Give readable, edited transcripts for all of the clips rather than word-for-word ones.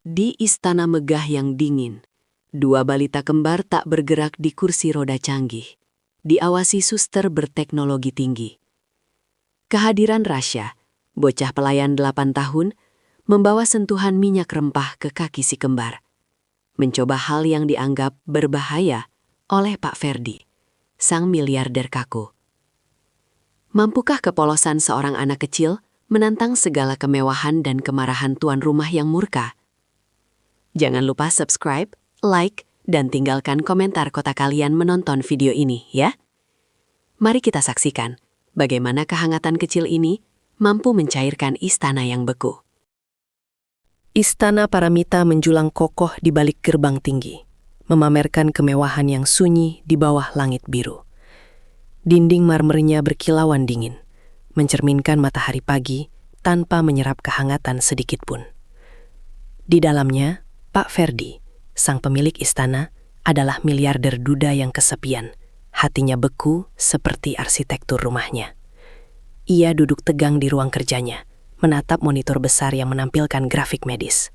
Di istana megah yang dingin, dua balita kembar tak bergerak di kursi roda canggih, diawasi suster berteknologi tinggi. Kehadiran Rasya, bocah pelayan 8 tahun, membawa sentuhan minyak rempah ke kaki si kembar. Mencoba hal yang dianggap berbahaya oleh Pak Ferdi, sang miliarder kaku. Mampukah kepolosan seorang anak kecil menantang segala kemewahan dan kemarahan tuan rumah yang murka? Jangan lupa subscribe, like, dan tinggalkan komentar kota kalian menonton video ini ya. Mari kita saksikan bagaimana kehangatan kecil ini mampu mencairkan istana yang beku. Istana Paramita menjulang kokoh di balik gerbang tinggi, memamerkan kemewahan yang sunyi di bawah langit biru. Dinding marmernya berkilauan dingin, mencerminkan matahari pagi tanpa menyerap kehangatan sedikit pun. Di dalamnya, Pak Ferdi, sang pemilik istana, adalah miliarder duda yang kesepian. Hatinya beku seperti arsitektur rumahnya. Ia duduk tegang di ruang kerjanya, menatap monitor besar yang menampilkan grafik medis.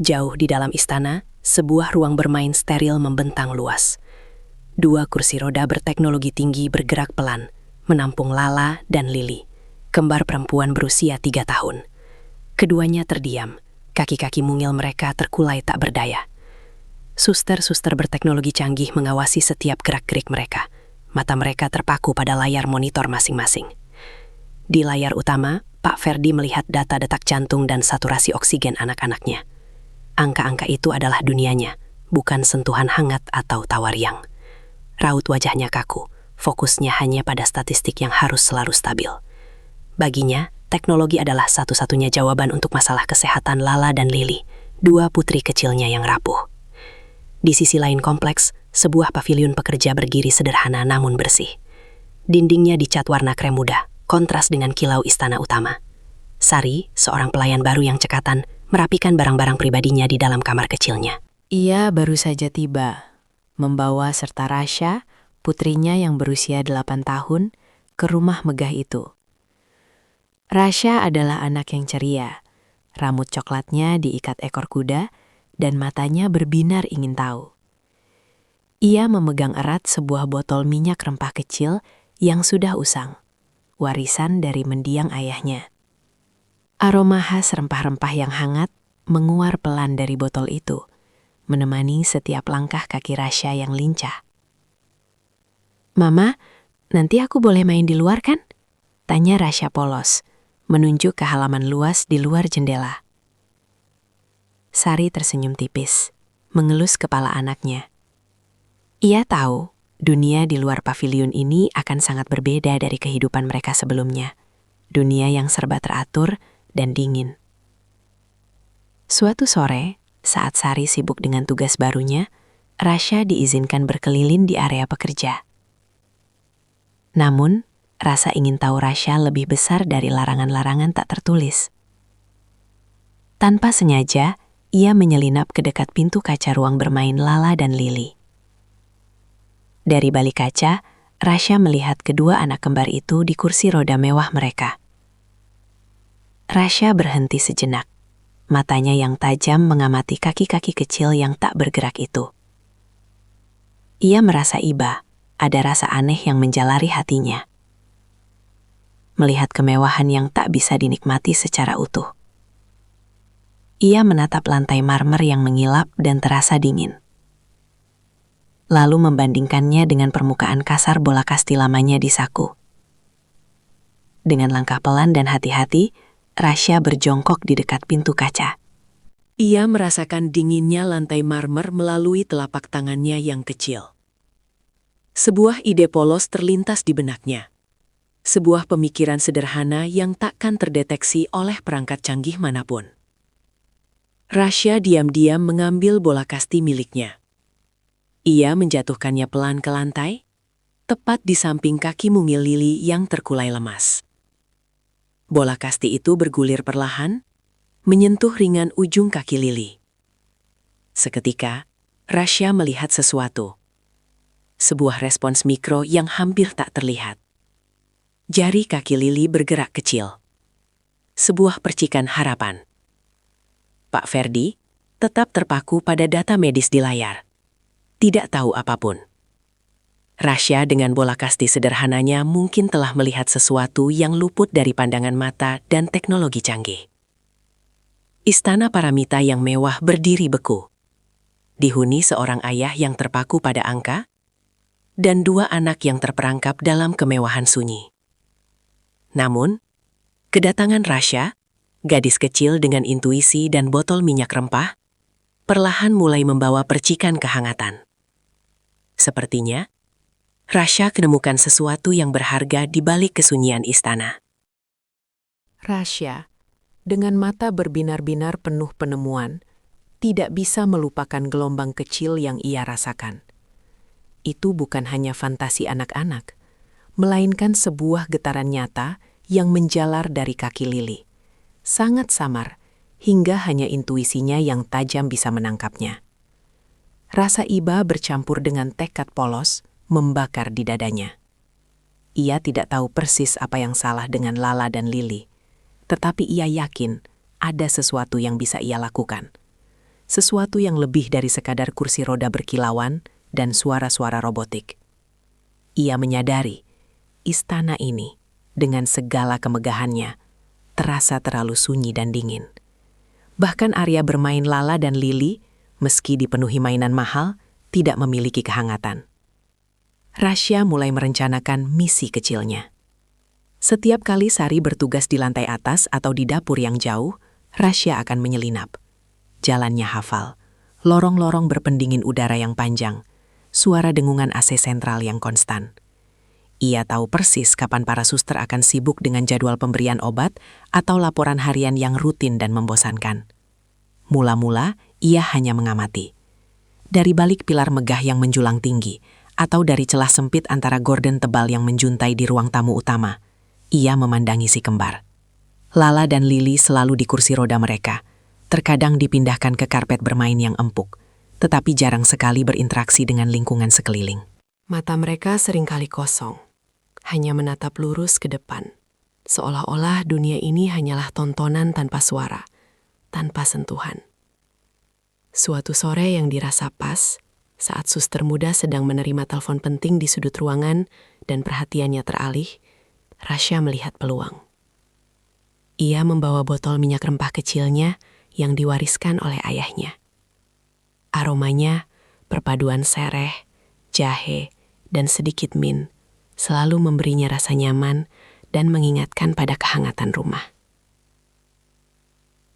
Jauh di dalam istana, sebuah ruang bermain steril membentang luas. Dua kursi roda berteknologi tinggi bergerak pelan, menampung Lala dan Lili, kembar perempuan berusia 3 tahun. Keduanya terdiam, kaki-kaki mungil mereka terkulai tak berdaya. Suster-suster berteknologi canggih mengawasi setiap gerak-gerik mereka. Mata mereka terpaku pada layar monitor masing-masing. Di layar utama, Pak Ferdi melihat data detak jantung dan saturasi oksigen anak-anaknya. Angka-angka itu adalah dunianya, bukan sentuhan hangat atau tawariang. Raut wajahnya kaku, fokusnya hanya pada statistik yang harus selalu stabil. Baginya, teknologi adalah satu-satunya jawaban untuk masalah kesehatan Lala dan Lili, dua putri kecilnya yang rapuh. Di sisi lain kompleks, sebuah paviliun pekerja berdiri sederhana namun bersih. Dindingnya dicat warna krem muda, kontras dengan kilau istana utama. Sari, seorang pelayan baru yang cekatan, merapikan barang-barang pribadinya di dalam kamar kecilnya. Ia baru saja tiba, membawa serta Rasya, putrinya yang berusia 8 tahun, ke rumah megah itu. Rasya adalah anak yang ceria. Rambut coklatnya diikat ekor kuda dan matanya berbinar ingin tahu. Ia memegang erat sebuah botol minyak rempah kecil yang sudah usang, warisan dari mendiang ayahnya. Aroma khas rempah-rempah yang hangat menguar pelan dari botol itu, menemani setiap langkah kaki Rasya yang lincah. "Mama, nanti aku boleh main di luar kan?" tanya Rasya polos, menunjuk ke halaman luas di luar jendela. Sari tersenyum tipis, mengelus kepala anaknya. Ia tahu dunia di luar paviliun ini akan sangat berbeda dari kehidupan mereka sebelumnya. Dunia yang serba teratur dan dingin. Suatu sore, saat Sari sibuk dengan tugas barunya, Rasya diizinkan berkeliling di area pekerja. Namun, rasa ingin tahu Rasya lebih besar dari larangan-larangan tak tertulis. Tanpa sengaja, ia menyelinap ke dekat pintu kaca ruang bermain Lala dan Lili. Dari balik kaca, Rasya melihat kedua anak kembar itu di kursi roda mewah mereka. Rasya berhenti sejenak, matanya yang tajam mengamati kaki-kaki kecil yang tak bergerak itu. Ia merasa iba, ada rasa aneh yang menjalari hatinya. Melihat kemewahan yang tak bisa dinikmati secara utuh. Ia menatap lantai marmer yang mengilap dan terasa dingin. Lalu membandingkannya dengan permukaan kasar bola kasti lamanya di saku. Dengan langkah pelan dan hati-hati, Rasya berjongkok di dekat pintu kaca. Ia merasakan dinginnya lantai marmer melalui telapak tangannya yang kecil. Sebuah ide polos terlintas di benaknya. Sebuah pemikiran sederhana yang takkan terdeteksi oleh perangkat canggih manapun. Rasya diam-diam mengambil bola kasti miliknya. Ia menjatuhkannya pelan ke lantai, tepat di samping kaki mungil Lili yang terkulai lemas. Bola kasti itu bergulir perlahan, menyentuh ringan ujung kaki Lili. Seketika, Rasya melihat sesuatu. Sebuah respons mikro yang hampir tak terlihat. Jari kaki Lili bergerak kecil. Sebuah percikan harapan. Pak Ferdi, tetap terpaku pada data medis di layar. Tidak tahu apapun. Rasya dengan bola kasti sederhananya mungkin telah melihat sesuatu yang luput dari pandangan mata dan teknologi canggih. Istana Paramita yang mewah berdiri beku. Dihuni seorang ayah yang terpaku pada angka, dan dua anak yang terperangkap dalam kemewahan sunyi. Namun, kedatangan Rasya, gadis kecil dengan intuisi dan botol minyak rempah, perlahan mulai membawa percikan kehangatan. Sepertinya, Rasya menemukan sesuatu yang berharga di balik kesunyian istana. Rasya, dengan mata berbinar-binar penuh penemuan, tidak bisa melupakan gelombang kecil yang ia rasakan. Itu bukan hanya fantasi anak-anak, melainkan sebuah getaran nyata yang menjalar dari kaki Lili. Sangat samar, hingga hanya intuisinya yang tajam bisa menangkapnya. Rasa iba bercampur dengan tekad polos membakar di dadanya. Ia tidak tahu persis apa yang salah dengan Lala dan Lili, tetapi ia yakin ada sesuatu yang bisa ia lakukan. Sesuatu yang lebih dari sekadar kursi roda berkilauan dan suara-suara robotik. Ia menyadari, istana ini, dengan segala kemegahannya, terasa terlalu sunyi dan dingin. Bahkan area bermain Lala dan Lili, meski dipenuhi mainan mahal, tidak memiliki kehangatan. Rasya mulai merencanakan misi kecilnya. Setiap kali Sari bertugas di lantai atas atau di dapur yang jauh, Rasya akan menyelinap. Jalannya hafal, lorong-lorong berpendingin udara yang panjang, suara dengungan AC sentral yang konstan. Ia tahu persis kapan para suster akan sibuk dengan jadwal pemberian obat atau laporan harian yang rutin dan membosankan. Mula-mula, ia hanya mengamati. Dari balik pilar megah yang menjulang tinggi, atau dari celah sempit antara gorden tebal yang menjuntai di ruang tamu utama, ia memandangi si kembar. Lala dan Lili selalu di kursi roda mereka, terkadang dipindahkan ke karpet bermain yang empuk, tetapi jarang sekali berinteraksi dengan lingkungan sekeliling. Mata mereka seringkali kosong, hanya menatap lurus ke depan, seolah-olah dunia ini hanyalah tontonan tanpa suara, tanpa sentuhan. Suatu sore yang dirasa pas, saat suster muda sedang menerima telepon penting di sudut ruangan dan perhatiannya teralih, Rasya melihat peluang. Ia membawa botol minyak rempah kecilnya yang diwariskan oleh ayahnya. Aromanya, perpaduan sereh, jahe, dan sedikit mint, selalu memberinya rasa nyaman dan mengingatkan pada kehangatan rumah.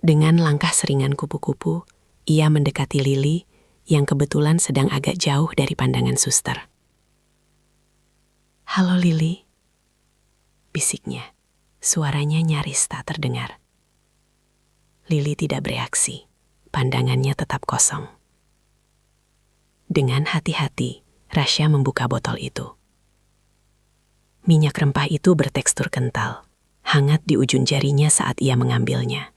Dengan langkah seringan kupu-kupu, ia mendekati Lili yang kebetulan sedang agak jauh dari pandangan suster. "Halo Lili," bisiknya, suaranya nyaris tak terdengar. Lili tidak bereaksi, pandangannya tetap kosong. Dengan hati-hati, Rasya membuka botol itu. Minyak rempah itu bertekstur kental, hangat di ujung jarinya saat ia mengambilnya.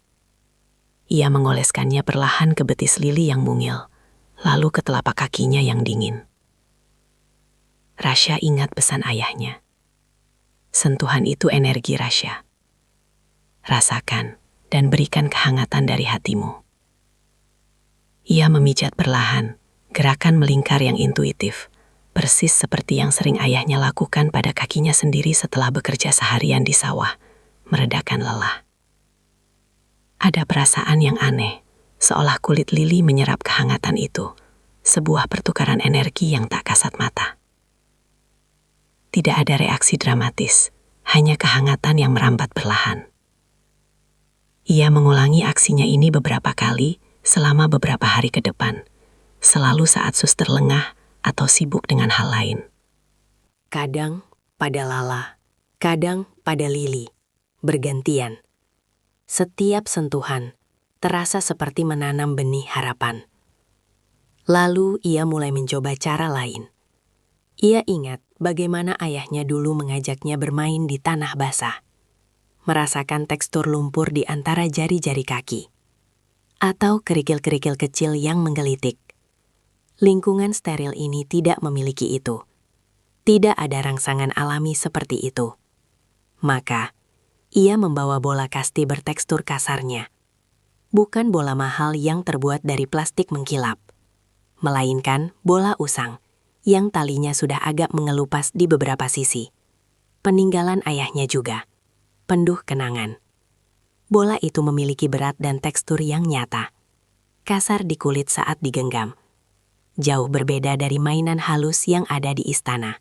Ia mengoleskannya perlahan ke betis Lili yang mungil, lalu ke telapak kakinya yang dingin. Rasya ingat pesan ayahnya. Sentuhan itu energi Rasya. Rasakan dan berikan kehangatan dari hatimu. Ia memijat perlahan, gerakan melingkar yang intuitif, persis seperti yang sering ayahnya lakukan pada kakinya sendiri setelah bekerja seharian di sawah, meredakan lelah. Ada perasaan yang aneh, seolah kulit Lili menyerap kehangatan itu, sebuah pertukaran energi yang tak kasat mata. Tidak ada reaksi dramatis, hanya kehangatan yang merambat perlahan. Ia mengulangi aksinya ini beberapa kali selama beberapa hari ke depan, selalu saat suster lengah atau sibuk dengan hal lain. Kadang pada Lala, kadang pada Lili, bergantian. Setiap sentuhan terasa seperti menanam benih harapan. Lalu ia mulai mencoba cara lain. Ia ingat bagaimana ayahnya dulu mengajaknya bermain di tanah basah, merasakan tekstur lumpur di antara jari-jari kaki, atau kerikil-kerikil kecil yang menggelitik. Lingkungan steril ini tidak memiliki itu. Tidak ada rangsangan alami seperti itu. Maka, ia membawa bola kasti bertekstur kasarnya. Bukan bola mahal yang terbuat dari plastik mengkilap, melainkan bola usang yang talinya sudah agak mengelupas di beberapa sisi. Peninggalan ayahnya juga, penuh kenangan. Bola itu memiliki berat dan tekstur yang nyata, kasar di kulit saat digenggam. Jauh berbeda dari mainan halus yang ada di istana.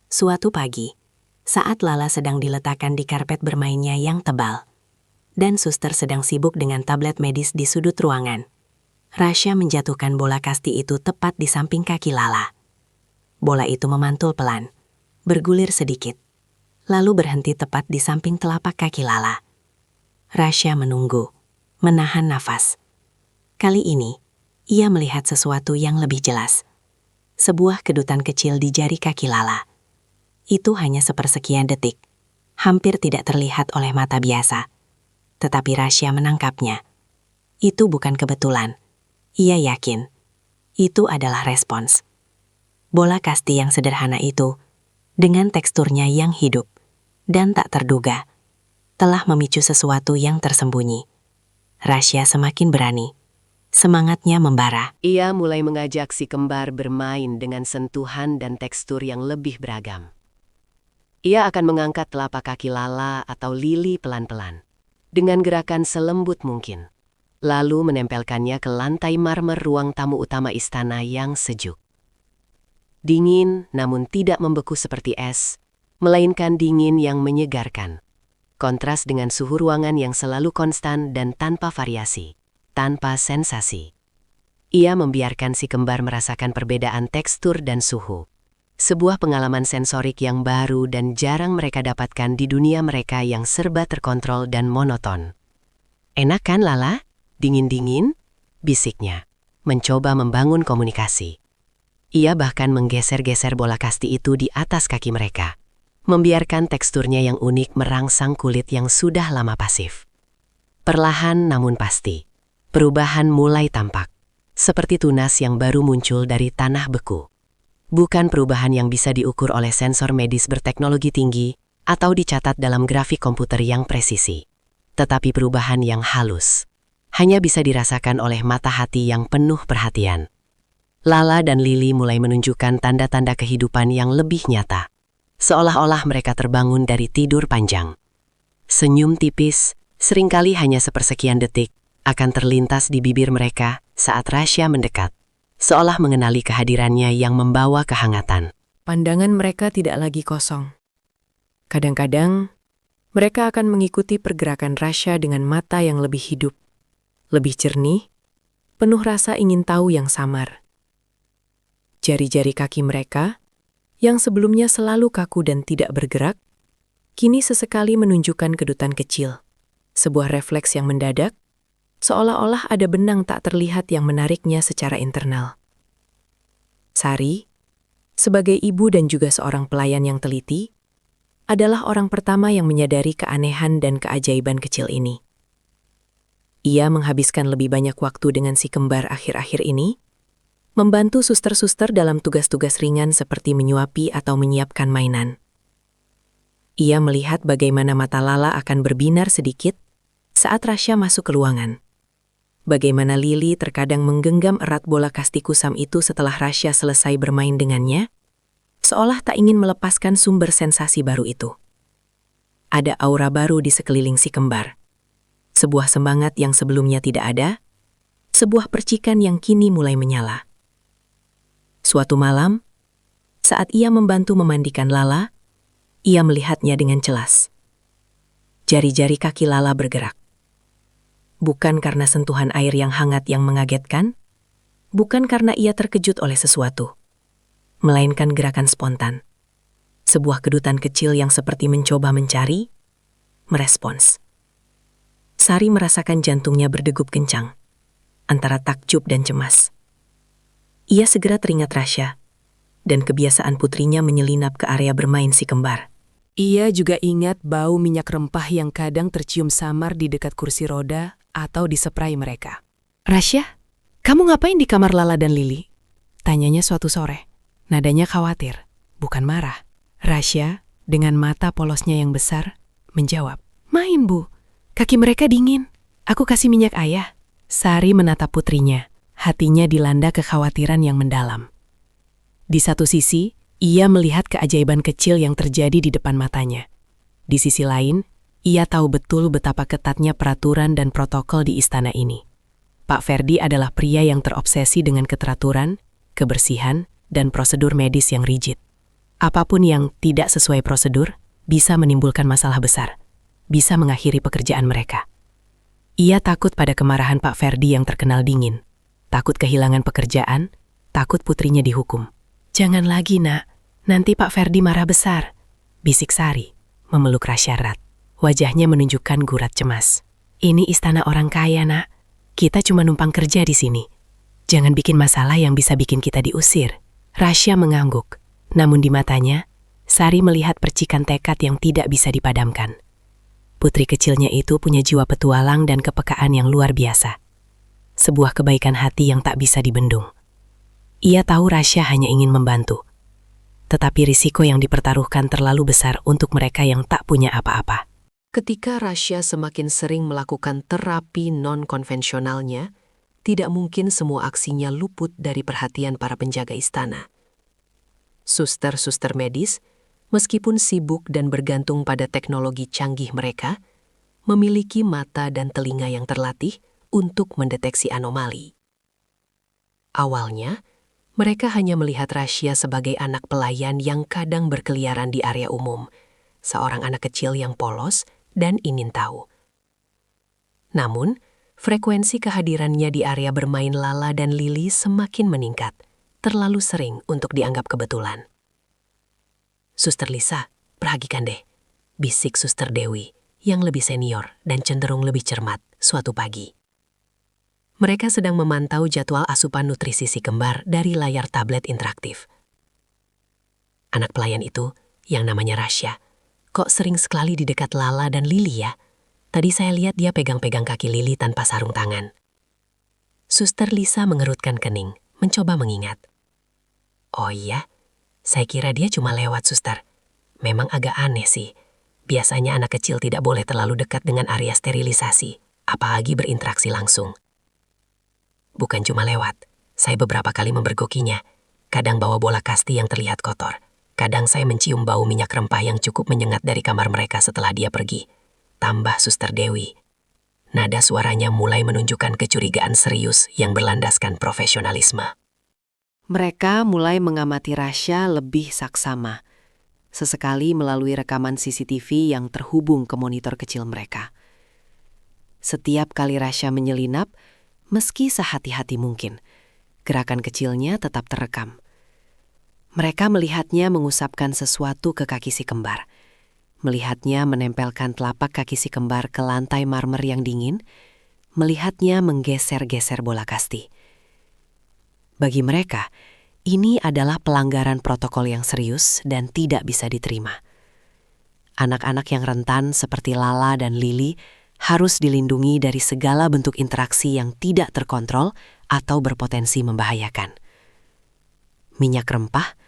Suatu pagi, saat Lala sedang diletakkan di karpet bermainnya yang tebal, dan suster sedang sibuk dengan tablet medis di sudut ruangan, Rasya menjatuhkan bola kasti itu tepat di samping kaki Lala. Bola itu memantul pelan, bergulir sedikit, lalu berhenti tepat di samping telapak kaki Lala. Rasya menunggu, menahan nafas. Kali ini, ia melihat sesuatu yang lebih jelas. Sebuah kedutan kecil di jari kaki Lala. Itu hanya sepersekian detik, hampir tidak terlihat oleh mata biasa. Tetapi Rasya menangkapnya. Itu bukan kebetulan. Ia yakin, itu adalah respons. Bola kasti yang sederhana itu, dengan teksturnya yang hidup dan tak terduga, telah memicu sesuatu yang tersembunyi. Rasya semakin berani. Semangatnya membara. Ia mulai mengajak si kembar bermain dengan sentuhan dan tekstur yang lebih beragam. Ia akan mengangkat telapak kaki Lala atau Lili pelan-pelan, dengan gerakan selembut mungkin, lalu menempelkannya ke lantai marmer ruang tamu utama istana yang sejuk. Dingin namun tidak membeku seperti es, melainkan dingin yang menyegarkan. Kontras dengan suhu ruangan yang selalu konstan dan tanpa variasi, tanpa sensasi. Ia membiarkan si kembar merasakan perbedaan tekstur dan suhu. Sebuah pengalaman sensorik yang baru dan jarang mereka dapatkan di dunia mereka yang serba terkontrol dan monoton. "Enak kan, Lala? Dingin-dingin?" bisiknya, mencoba membangun komunikasi. Ia bahkan menggeser-geser bola kasti itu di atas kaki mereka, membiarkan teksturnya yang unik merangsang kulit yang sudah lama pasif. Perlahan namun pasti, perubahan mulai tampak, seperti tunas yang baru muncul dari tanah beku. Bukan perubahan yang bisa diukur oleh sensor medis berteknologi tinggi atau dicatat dalam grafik komputer yang presisi, tetapi perubahan yang halus, hanya bisa dirasakan oleh mata hati yang penuh perhatian. Lala dan Lili mulai menunjukkan tanda-tanda kehidupan yang lebih nyata, seolah-olah mereka terbangun dari tidur panjang. Senyum tipis, seringkali hanya sepersekian detik, akan terlintas di bibir mereka saat Rasya mendekat, seolah mengenali kehadirannya yang membawa kehangatan. Pandangan mereka tidak lagi kosong. Kadang-kadang, mereka akan mengikuti pergerakan Rasya dengan mata yang lebih hidup, lebih jernih, penuh rasa ingin tahu yang samar. Jari-jari kaki mereka, yang sebelumnya selalu kaku dan tidak bergerak, kini sesekali menunjukkan kedutan kecil, sebuah refleks yang mendadak, seolah-olah ada benang tak terlihat yang menariknya secara internal. Sari, sebagai ibu dan juga seorang pelayan yang teliti, adalah orang pertama yang menyadari keanehan dan keajaiban kecil ini. Ia menghabiskan lebih banyak waktu dengan si kembar akhir-akhir ini, membantu suster-suster dalam tugas-tugas ringan seperti menyuapi atau menyiapkan mainan. Ia melihat bagaimana mata Lala akan berbinar sedikit saat Rasya masuk ke ruangan. Bagaimana Lili terkadang menggenggam erat bola kasti kusam itu setelah Rasya selesai bermain dengannya, seolah tak ingin melepaskan sumber sensasi baru itu. Ada aura baru di sekeliling si kembar. Sebuah semangat yang sebelumnya tidak ada, sebuah percikan yang kini mulai menyala. Suatu malam, saat ia membantu memandikan Lala, ia melihatnya dengan jelas. Jari-jari kaki Lala bergerak. Bukan karena sentuhan air yang hangat yang mengagetkan, bukan karena ia terkejut oleh sesuatu, melainkan gerakan spontan. Sebuah kedutan kecil yang seperti mencoba mencari, merespons. Sari merasakan jantungnya berdegup kencang, antara takjub dan cemas. Ia segera teringat Rasya, dan kebiasaan putrinya menyelinap ke area bermain si kembar. Ia juga ingat bau minyak rempah yang kadang tercium samar di dekat kursi roda atau di spray mereka. "Rasya, kamu ngapain di kamar Lala dan Lili?" tanyanya suatu sore. Nadanya khawatir, bukan marah. Rasya, dengan mata polosnya yang besar, menjawab, "Main, Bu. Kaki mereka dingin." Aku kasih minyak ayah. Sari menatap putrinya, hatinya dilanda kekhawatiran yang mendalam. Di satu sisi, ia melihat keajaiban kecil yang terjadi di depan matanya. Di sisi lain, ia tahu betul betapa ketatnya peraturan dan protokol di istana ini. Pak Ferdi adalah pria yang terobsesi dengan keteraturan, kebersihan, dan prosedur medis yang rigid. Apapun yang tidak sesuai prosedur bisa menimbulkan masalah besar, bisa mengakhiri pekerjaan mereka. Ia takut pada kemarahan Pak Ferdi yang terkenal dingin, takut kehilangan pekerjaan, takut putrinya dihukum. "Jangan lagi, Nak. Nanti Pak Ferdi marah besar," bisik Sari, memeluk Rasya erat. Wajahnya menunjukkan gurat cemas. "Ini istana orang kaya, Nak. Kita cuma numpang kerja di sini. Jangan bikin masalah yang bisa bikin kita diusir." Rasya mengangguk, namun di matanya, Sari melihat percikan tekad yang tidak bisa dipadamkan. Putri kecilnya itu punya jiwa petualang dan kepekaan yang luar biasa. Sebuah kebaikan hati yang tak bisa dibendung. Ia tahu Rasya hanya ingin membantu. Tetapi risiko yang dipertaruhkan terlalu besar untuk mereka yang tak punya apa-apa. Ketika Rasya semakin sering melakukan terapi non-konvensionalnya, tidak mungkin semua aksinya luput dari perhatian para penjaga istana. Suster-suster medis, meskipun sibuk dan bergantung pada teknologi canggih mereka, memiliki mata dan telinga yang terlatih untuk mendeteksi anomali. Awalnya, mereka hanya melihat Rasya sebagai anak pelayan yang kadang berkeliaran di area umum, seorang anak kecil yang polos dan ingin tahu. Namun, frekuensi kehadirannya di area bermain Lala dan Lili semakin meningkat, terlalu sering untuk dianggap kebetulan. "Suster Lisa, perhatikan deh," bisik Suster Dewi, yang lebih senior dan cenderung lebih cermat suatu pagi. Mereka sedang memantau jadwal asupan nutrisi si kembar dari layar tablet interaktif. Anak pelayan itu, yang namanya Rasya, kok sering sekali di dekat Lala dan Lili ya? Tadi saya lihat dia pegang-pegang kaki Lili tanpa sarung tangan. Suster Lisa mengerutkan kening, mencoba mengingat. "Oh iya? Saya kira dia cuma lewat, Suster. Memang agak aneh sih. Biasanya anak kecil tidak boleh terlalu dekat dengan area sterilisasi, apalagi berinteraksi langsung." "Bukan cuma lewat. Saya beberapa kali memergokinya. Kadang bawa bola kasti yang terlihat kotor. Kadang saya mencium bau minyak rempah yang cukup menyengat dari kamar mereka setelah dia pergi," tambah Suster Dewi. Nada suaranya mulai menunjukkan kecurigaan serius yang berlandaskan profesionalisme. Mereka mulai mengamati Rasya lebih saksama, sesekali melalui rekaman CCTV yang terhubung ke monitor kecil mereka. Setiap kali Rasya menyelinap, meski sehati-hati mungkin, gerakan kecilnya tetap terekam. Mereka melihatnya mengusapkan sesuatu ke kaki si kembar, melihatnya menempelkan telapak kaki si kembar ke lantai marmer yang dingin, melihatnya menggeser-geser bola kasti. Bagi mereka, ini adalah pelanggaran protokol yang serius dan tidak bisa diterima. Anak-anak yang rentan seperti Lala dan Lili harus dilindungi dari segala bentuk interaksi yang tidak terkontrol atau berpotensi membahayakan. Minyak rempah,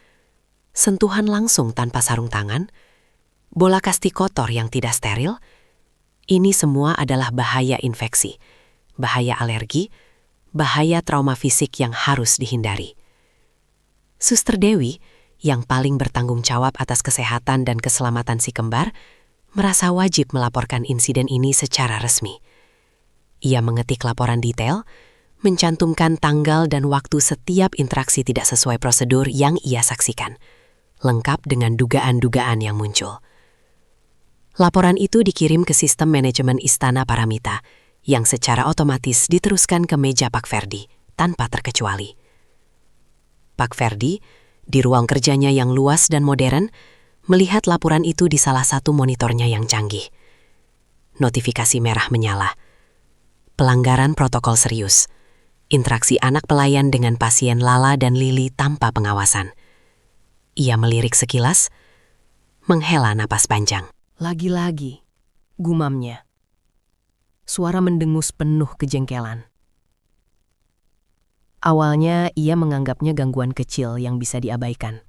sentuhan langsung tanpa sarung tangan, bola kasti kotor yang tidak steril, ini semua adalah bahaya infeksi, bahaya alergi, bahaya trauma fisik yang harus dihindari. Suster Dewi, yang paling bertanggung jawab atas kesehatan dan keselamatan si kembar, merasa wajib melaporkan insiden ini secara resmi. Ia mengetik laporan detail, mencantumkan tanggal dan waktu setiap interaksi tidak sesuai prosedur yang ia saksikan, lengkap dengan dugaan-dugaan yang muncul. Laporan itu dikirim ke sistem manajemen Istana Paramita, yang secara otomatis diteruskan ke meja Pak Ferdi, tanpa terkecuali. Pak Ferdi, di ruang kerjanya yang luas dan modern, melihat laporan itu di salah satu monitornya yang canggih. Notifikasi merah menyala. Pelanggaran protokol serius. Interaksi anak pelayan dengan pasien Lala dan Lili tanpa pengawasan. Ia melirik sekilas, menghela napas panjang. Lagi-lagi, gumamnya. Suara mendengus penuh kejengkelan. Awalnya ia menganggapnya gangguan kecil yang bisa diabaikan.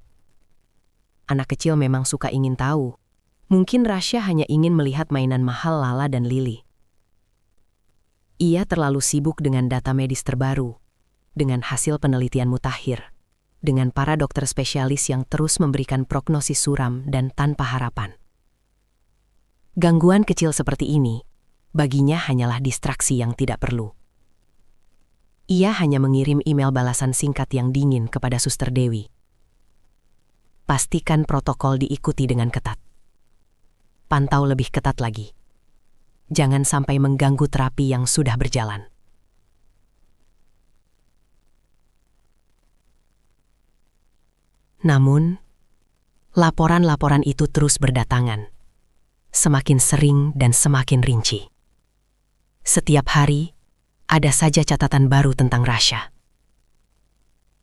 Anak kecil memang suka ingin tahu. Mungkin Rasya hanya ingin melihat mainan mahal Lala dan Lili. Ia terlalu sibuk dengan data medis terbaru, dengan hasil penelitian mutakhir, dengan para dokter spesialis yang terus memberikan prognosis suram dan tanpa harapan. Gangguan kecil seperti ini, baginya hanyalah distraksi yang tidak perlu. Ia hanya mengirim email balasan singkat yang dingin kepada Suster Dewi. Pastikan protokol diikuti dengan ketat. Pantau lebih ketat lagi. Jangan sampai mengganggu terapi yang sudah berjalan. Namun, laporan-laporan itu terus berdatangan, semakin sering dan semakin rinci. Setiap hari, ada saja catatan baru tentang Rasya.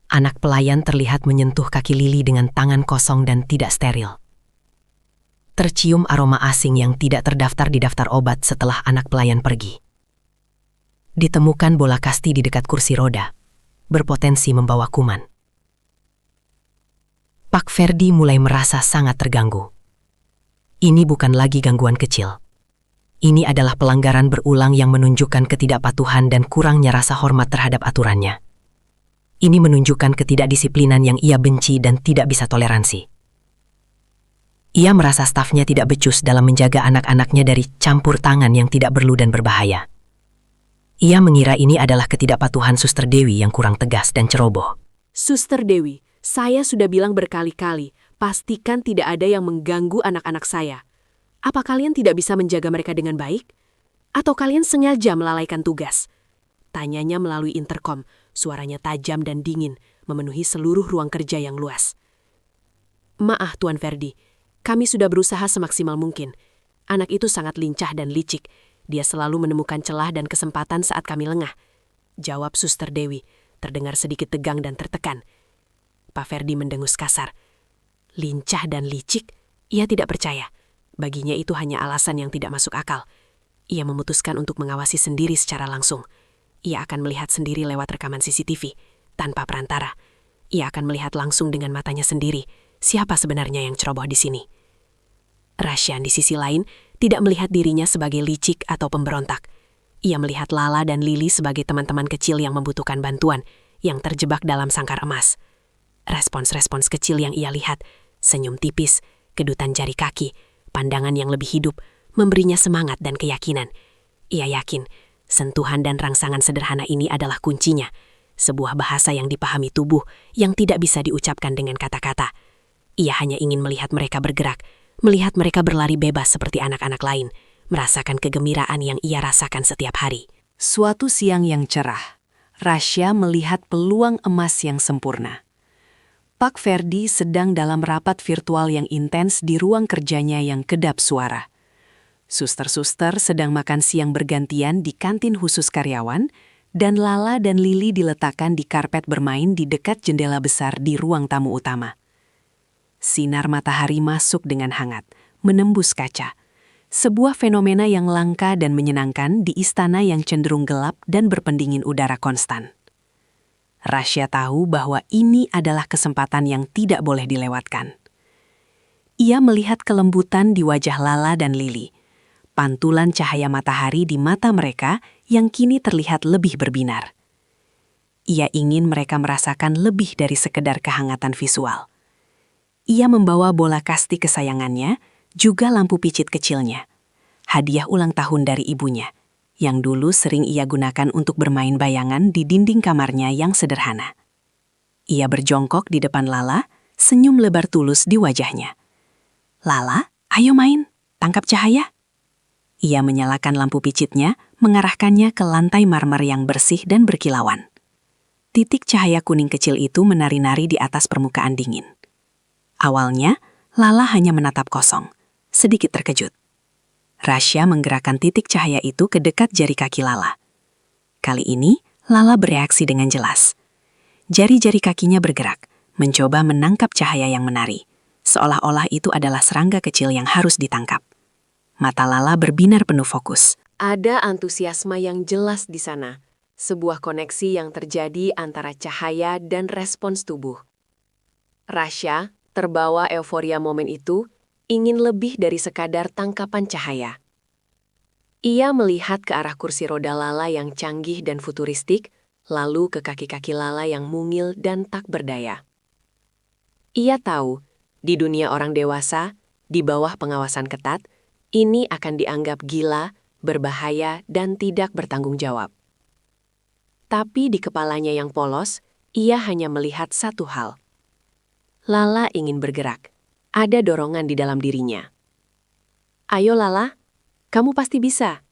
Anak pelayan terlihat menyentuh kaki Lili dengan tangan kosong dan tidak steril. Tercium aroma asing yang tidak terdaftar di daftar obat setelah anak pelayan pergi. Ditemukan bola kasti di dekat kursi roda, berpotensi membawa kuman. Pak Ferdi mulai merasa sangat terganggu. Ini bukan lagi gangguan kecil. Ini adalah pelanggaran berulang yang menunjukkan ketidakpatuhan dan kurangnya rasa hormat terhadap aturannya. Ini menunjukkan ketidakdisiplinan yang ia benci dan tidak bisa toleransi. Ia merasa stafnya tidak becus dalam menjaga anak-anaknya dari campur tangan yang tidak perlu dan berbahaya. Ia mengira ini adalah ketidakpatuhan Suster Dewi yang kurang tegas dan ceroboh. Suster Dewi, saya sudah bilang berkali-kali, pastikan tidak ada yang mengganggu anak-anak saya. Apa kalian tidak bisa menjaga mereka dengan baik? Atau kalian sengaja melalaikan tugas? Tanyanya melalui interkom, suaranya tajam dan dingin, memenuhi seluruh ruang kerja yang luas. Maaf Tuan Ferdi, kami sudah berusaha semaksimal mungkin. Anak itu sangat lincah dan licik. Dia selalu menemukan celah dan kesempatan saat kami lengah. Jawab Suster Dewi, terdengar sedikit tegang dan tertekan. Pak Ferdi mendengus kasar. Lincah dan licik? Ia tidak percaya. Baginya itu hanya alasan yang tidak masuk akal. Ia memutuskan untuk mengawasi sendiri secara langsung. Ia akan melihat sendiri lewat rekaman CCTV, tanpa perantara. Ia akan melihat langsung dengan matanya sendiri siapa sebenarnya yang ceroboh di sini. Rasya di sisi lain tidak melihat dirinya sebagai licik atau pemberontak. Ia melihat Lala dan Lili sebagai teman-teman kecil yang membutuhkan bantuan, yang terjebak dalam sangkar emas. Respons-respons kecil yang ia lihat, senyum tipis, kedutan jari kaki, pandangan yang lebih hidup, memberinya semangat dan keyakinan. Ia yakin, sentuhan dan rangsangan sederhana ini adalah kuncinya, sebuah bahasa yang dipahami tubuh yang tidak bisa diucapkan dengan kata-kata. Ia hanya ingin melihat mereka bergerak, melihat mereka berlari bebas seperti anak-anak lain, merasakan kegembiraan yang ia rasakan setiap hari. Suatu siang yang cerah, Rasya melihat peluang emas yang sempurna. Pak Ferdi sedang dalam rapat virtual yang intens di ruang kerjanya yang kedap suara. Suster-suster sedang makan siang bergantian di kantin khusus karyawan, dan Lala dan Lili diletakkan di karpet bermain di dekat jendela besar di ruang tamu utama. Sinar matahari masuk dengan hangat, menembus kaca. Sebuah fenomena yang langka dan menyenangkan di istana yang cenderung gelap dan berpendingin udara konstan. Rasya tahu bahwa ini adalah kesempatan yang tidak boleh dilewatkan. Ia melihat kelembutan di wajah Lala dan Lili, pantulan cahaya matahari di mata mereka yang kini terlihat lebih berbinar. Ia ingin mereka merasakan lebih dari sekedar kehangatan visual. Ia membawa bola kasti kesayangannya, juga lampu picit kecilnya, hadiah ulang tahun dari ibunya, yang dulu sering ia gunakan untuk bermain bayangan di dinding kamarnya yang sederhana. Ia berjongkok di depan Lala, senyum lebar tulus di wajahnya. "Lala, ayo main, tangkap cahaya." Ia menyalakan lampu picitnya, mengarahkannya ke lantai marmer yang bersih dan berkilauan. Titik cahaya kuning kecil itu menari-nari di atas permukaan dingin. Awalnya, Lala hanya menatap kosong, sedikit terkejut. Rasya menggerakkan titik cahaya itu ke dekat jari kaki Lala. Kali ini, Lala bereaksi dengan jelas. Jari-jari kakinya bergerak, mencoba menangkap cahaya yang menari, seolah-olah itu adalah serangga kecil yang harus ditangkap. Mata Lala berbinar penuh fokus. Ada antusiasme yang jelas di sana, sebuah koneksi yang terjadi antara cahaya dan respons tubuh. Rasya, terbawa euforia momen itu, ingin lebih dari sekadar tangkapan cahaya. Ia melihat ke arah kursi roda Lala yang canggih dan futuristik, lalu ke kaki-kaki Lala yang mungil dan tak berdaya. Ia tahu, di dunia orang dewasa, di bawah pengawasan ketat, ini akan dianggap gila, berbahaya, dan tidak bertanggung jawab. Tapi di kepalanya yang polos, ia hanya melihat satu hal. Lala ingin bergerak. Ada dorongan di dalam dirinya. "Ayo Lala, kamu pasti bisa,"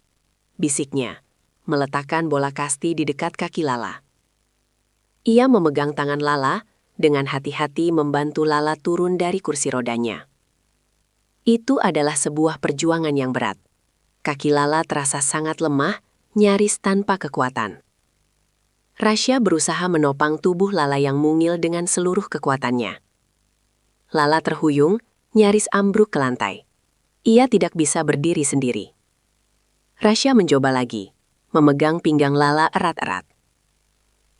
bisiknya, meletakkan bola kasti di dekat kaki Lala. Ia memegang tangan Lala, dengan hati-hati membantu Lala turun dari kursi rodanya. Itu adalah sebuah perjuangan yang berat. Kaki Lala terasa sangat lemah, nyaris tanpa kekuatan. Rasya berusaha menopang tubuh Lala yang mungil dengan seluruh kekuatannya. Lala terhuyung, nyaris ambruk ke lantai. Ia tidak bisa berdiri sendiri. Rasya mencoba lagi, memegang pinggang Lala erat-erat.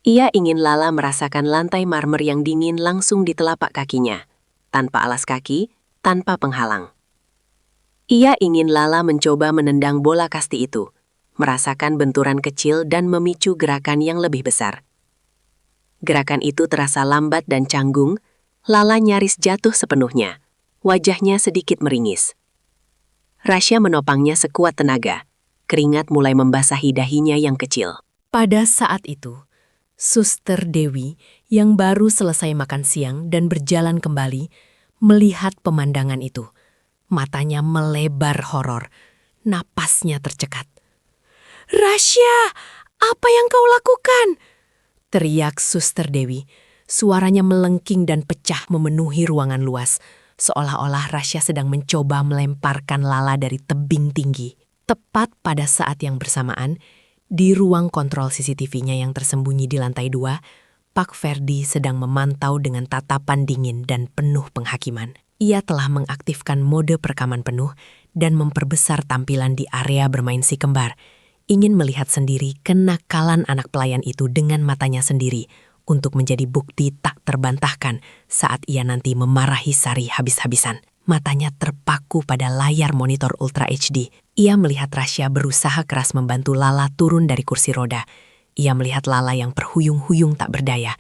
Ia ingin Lala merasakan lantai marmer yang dingin langsung di telapak kakinya, tanpa alas kaki, tanpa penghalang. Ia ingin Lala mencoba menendang bola kasti itu, merasakan benturan kecil dan memicu gerakan yang lebih besar. Gerakan itu terasa lambat dan canggung, Lala nyaris jatuh sepenuhnya, wajahnya sedikit meringis. Rasya menopangnya sekuat tenaga, keringat mulai membasahi dahinya yang kecil. Pada saat itu, Suster Dewi yang baru selesai makan siang dan berjalan kembali, melihat pemandangan itu. Matanya melebar horor, napasnya tercekat. "Rasya, apa yang kau lakukan?" teriak Suster Dewi. Suaranya melengking dan pecah memenuhi ruangan luas, seolah-olah Rasya sedang mencoba melemparkan Lala dari tebing tinggi. Tepat pada saat yang bersamaan, di ruang kontrol CCTV-nya yang tersembunyi di lantai 2, Pak Ferdi sedang memantau dengan tatapan dingin dan penuh penghakiman. Ia telah mengaktifkan mode perekaman penuh dan memperbesar tampilan di area bermain si kembar, ingin melihat sendiri kenakalan anak pelayan itu dengan matanya sendiri untuk menjadi bukti tak terbantahkan saat ia nanti memarahi Sari habis-habisan. Matanya terpaku pada layar monitor Ultra HD. Ia melihat Rasya berusaha keras membantu Lala turun dari kursi roda. Ia melihat Lala yang terhuyung-huyung tak berdaya.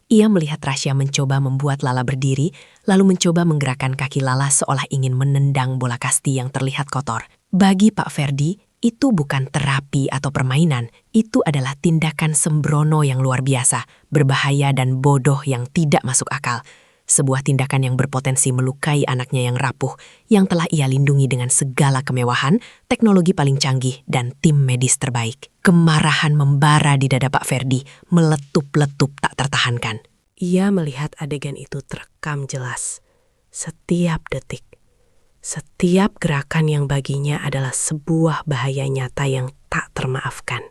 Ia melihat Rasya mencoba membuat Lala berdiri, lalu mencoba menggerakkan kaki Lala seolah ingin menendang bola kasti yang terlihat kotor. Bagi Pak Ferdi, itu bukan terapi atau permainan. Itu adalah tindakan sembrono yang luar biasa, berbahaya dan bodoh yang tidak masuk akal. Sebuah tindakan yang berpotensi melukai anaknya yang rapuh, yang telah ia lindungi dengan segala kemewahan, teknologi paling canggih, dan tim medis terbaik. Kemarahan membara di dada Pak Ferdi, meletup-letup tak tertahankan. Ia melihat adegan itu terekam jelas. Setiap detik, setiap gerakan yang baginya adalah sebuah bahaya nyata yang tak termaafkan.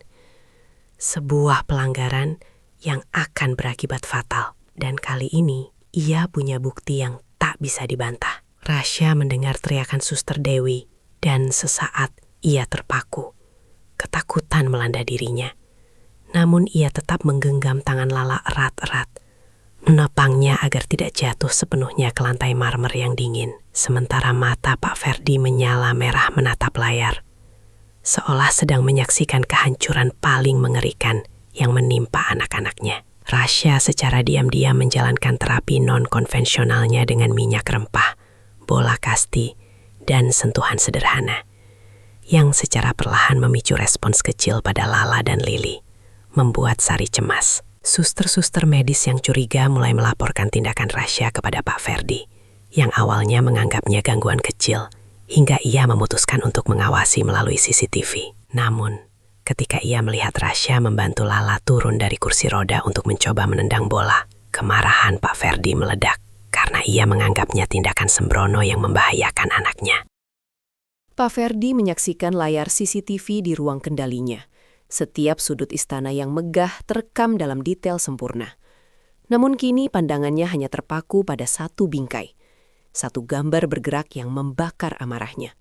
Sebuah pelanggaran yang akan berakibat fatal. Dan kali ini, ia punya bukti yang tak bisa dibantah. Rasya mendengar teriakan Suster Dewi, dan sesaat ia terpaku. Ketakutan melanda dirinya. Namun ia tetap menggenggam tangan Lala erat-erat, menopangnya agar tidak jatuh sepenuhnya ke lantai marmer yang dingin. Sementara mata Pak Ferdi menyala merah menatap layar, seolah sedang menyaksikan kehancuran paling mengerikan yang menimpa anak-anaknya. Rasya secara diam-diam menjalankan terapi non-konvensionalnya dengan minyak rempah, bola kasti, dan sentuhan sederhana, yang secara perlahan memicu respons kecil pada Lala dan Lili, membuat Sari cemas. Suster-suster medis yang curiga mulai melaporkan tindakan Rasya kepada Pak Ferdi, yang awalnya menganggapnya gangguan kecil, hingga ia memutuskan untuk mengawasi melalui CCTV. Namun, ketika ia melihat Rasya membantu Lala turun dari kursi roda untuk mencoba menendang bola, kemarahan Pak Ferdi meledak karena ia menganggapnya tindakan sembrono yang membahayakan anaknya. Pak Ferdi menyaksikan layar CCTV di ruang kendalinya. Setiap sudut istana yang megah terekam dalam detail sempurna. Namun kini pandangannya hanya terpaku pada satu bingkai. Satu gambar bergerak yang membakar amarahnya.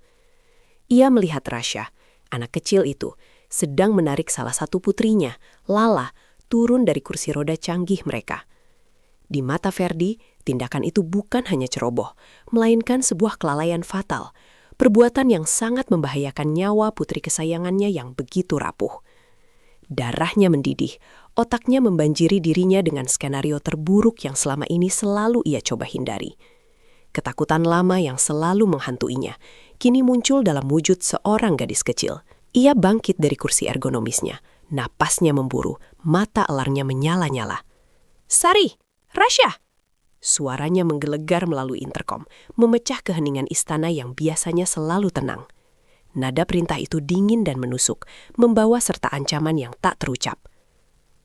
Ia melihat Rasya, anak kecil itu, sedang menarik salah satu putrinya, Lala, turun dari kursi roda canggih mereka. Di mata Ferdi, tindakan itu bukan hanya ceroboh, melainkan sebuah kelalaian fatal, perbuatan yang sangat membahayakan nyawa putri kesayangannya yang begitu rapuh. Darahnya mendidih, otaknya membanjiri dirinya dengan skenario terburuk yang selama ini selalu ia coba hindari. Ketakutan lama yang selalu menghantuinya, kini muncul dalam wujud seorang gadis kecil. Ia bangkit dari kursi ergonomisnya, napasnya memburu, mata elarnya menyala-nyala. "Sari! Rasya!" Suaranya menggelegar melalui interkom, memecah keheningan istana yang biasanya selalu tenang. Nada perintah itu dingin dan menusuk, membawa serta ancaman yang tak terucap.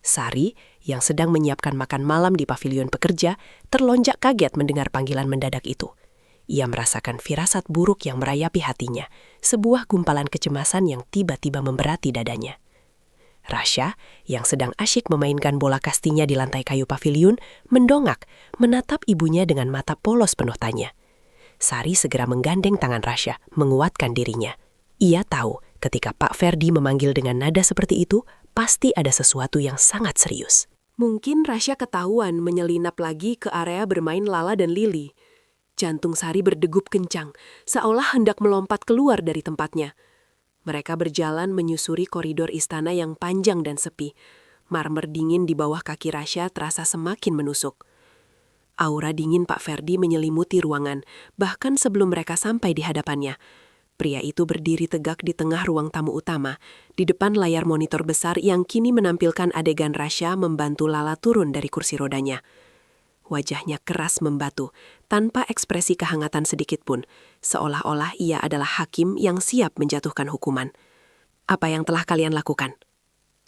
Sari, yang sedang menyiapkan makan malam di pavilion pekerja, terlonjak kaget mendengar panggilan mendadak itu. Ia merasakan firasat buruk yang merayapi hatinya, sebuah gumpalan kecemasan yang tiba-tiba memberati dadanya. Rasya, yang sedang asyik memainkan bola kastinya di lantai kayu pavilion, mendongak, menatap ibunya dengan mata polos penuh tanya. Sari segera menggandeng tangan Rasya, menguatkan dirinya. Ia tahu ketika Pak Ferdi memanggil dengan nada seperti itu, pasti ada sesuatu yang sangat serius. Mungkin Rasya ketahuan menyelinap lagi ke area bermain Lala dan Lili. Jantung Sari berdegup kencang, seolah hendak melompat keluar dari tempatnya. Mereka berjalan menyusuri koridor istana yang panjang dan sepi. Marmer dingin di bawah kaki Rasya terasa semakin menusuk. Aura dingin Pak Ferdi menyelimuti ruangan, bahkan sebelum mereka sampai di hadapannya. Pria itu berdiri tegak di tengah ruang tamu utama, di depan layar monitor besar yang kini menampilkan adegan Rasya membantu Lala turun dari kursi rodanya. Wajahnya keras membatu, tanpa ekspresi kehangatan sedikit pun, seolah-olah ia adalah hakim yang siap menjatuhkan hukuman. "Apa yang telah kalian lakukan?"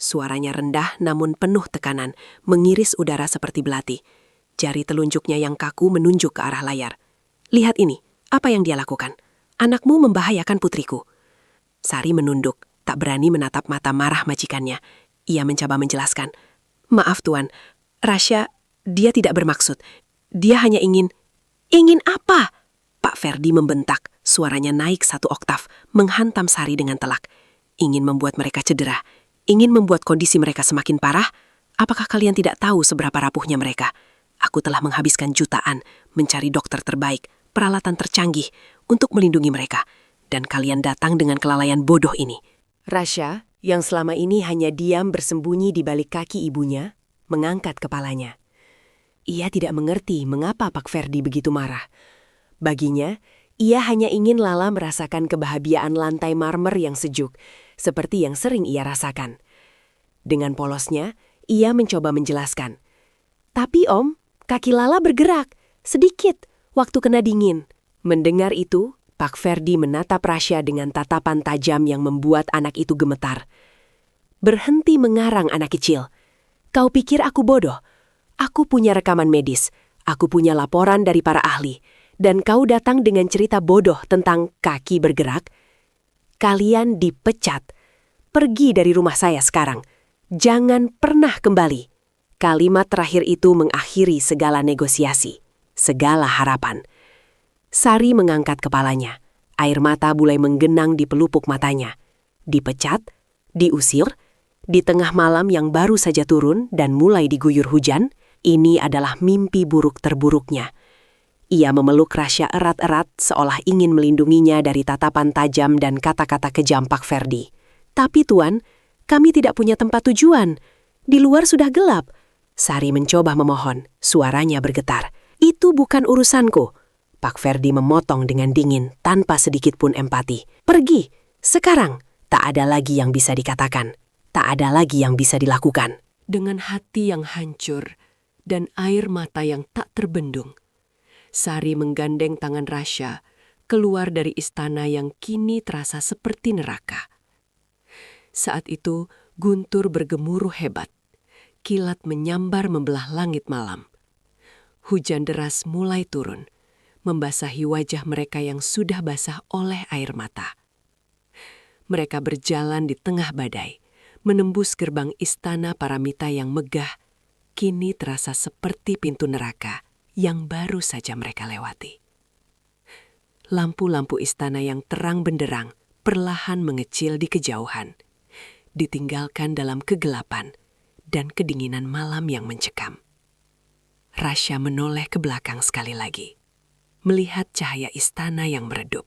Suaranya rendah namun penuh tekanan, mengiris udara seperti belati. Jari telunjuknya yang kaku menunjuk ke arah layar. "Lihat ini, apa yang dia lakukan? Anakmu membahayakan putriku." Sari menunduk, tak berani menatap mata marah majikannya. Ia mencoba menjelaskan, "Maaf Tuan, Rasya, dia tidak bermaksud. Dia hanya ingin..." "Ingin apa?" Pak Ferdi membentak, suaranya naik 1 oktav, menghantam Sari dengan telak. "Ingin membuat mereka cedera, ingin membuat kondisi mereka semakin parah? Apakah kalian tidak tahu seberapa rapuhnya mereka? Aku telah menghabiskan jutaan mencari dokter terbaik, peralatan tercanggih untuk melindungi mereka. Dan kalian datang dengan kelalaian bodoh ini." Rasya, yang selama ini hanya diam bersembunyi di balik kaki ibunya, mengangkat kepalanya. Ia tidak mengerti mengapa Pak Ferdi begitu marah. Baginya, ia hanya ingin Lala merasakan kebahagiaan lantai marmer yang sejuk, seperti yang sering ia rasakan. Dengan polosnya, ia mencoba menjelaskan. "Tapi Om, kaki Lala bergerak, sedikit, waktu kena dingin." Mendengar itu, Pak Ferdi menatap Rasya dengan tatapan tajam yang membuat anak itu gemetar. "Berhenti mengarang anak kecil. Kau pikir aku bodoh? Aku punya rekaman medis, aku punya laporan dari para ahli, dan kau datang dengan cerita bodoh tentang kaki bergerak? Kalian dipecat. Pergi dari rumah saya sekarang. Jangan pernah kembali." Kalimat terakhir itu mengakhiri segala negosiasi, segala harapan. Sari mengangkat kepalanya. Air mata mulai menggenang di pelupuk matanya. Dipecat, diusir, di tengah malam yang baru saja turun dan mulai diguyur hujan, ini adalah mimpi buruk terburuknya. Ia memeluk Rasya erat-erat seolah ingin melindunginya dari tatapan tajam dan kata-kata kejam Pak Ferdi. "Tapi Tuan, kami tidak punya tempat tujuan. Di luar sudah gelap." Sari mencoba memohon, suaranya bergetar. "Itu bukan urusanku." Pak Ferdi memotong dengan dingin tanpa sedikit pun empati. "Pergi, sekarang." Tak ada lagi yang bisa dikatakan. Tak ada lagi yang bisa dilakukan. Dengan hati yang hancur dan air mata yang tak terbendung, Sari menggandeng tangan Rasya keluar dari istana yang kini terasa seperti neraka. Saat itu, guntur bergemuruh hebat. Kilat menyambar membelah langit malam. Hujan deras mulai turun, membasahi wajah mereka yang sudah basah oleh air mata. Mereka berjalan di tengah badai, menembus gerbang istana Paramita yang megah, kini terasa seperti pintu neraka yang baru saja mereka lewati. Lampu-lampu istana yang terang benderang perlahan mengecil di kejauhan, ditinggalkan dalam kegelapan dan kedinginan malam yang mencekam. Rasya menoleh ke belakang sekali lagi, melihat cahaya istana yang meredup.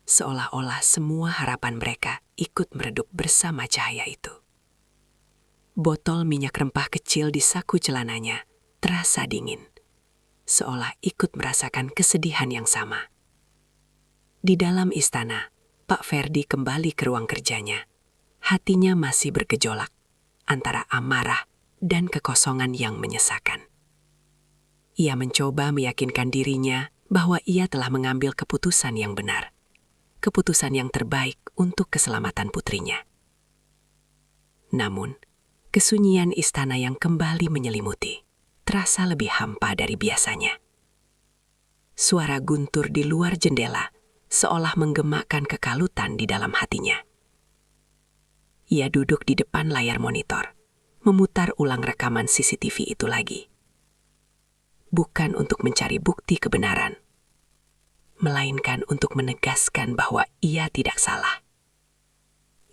seolah-olah semua harapan mereka ikut meredup bersama cahaya itu. Botol minyak rempah kecil di saku celananya terasa dingin, seolah ikut merasakan kesedihan yang sama. Di dalam istana, Pak Ferdi kembali ke ruang kerjanya. Hatinya masih bergejolak antara amarah dan kekosongan yang menyesakan. Ia mencoba meyakinkan dirinya bahwa ia telah mengambil keputusan yang benar, keputusan yang terbaik untuk keselamatan putrinya. Namun, kesunyian istana yang kembali menyelimuti terasa lebih hampa dari biasanya. Suara guntur di luar jendela seolah menggemakkan kekalutan di dalam hatinya. Ia duduk di depan layar monitor, memutar ulang rekaman CCTV itu lagi. Bukan untuk mencari bukti kebenaran, melainkan untuk menegaskan bahwa ia tidak salah.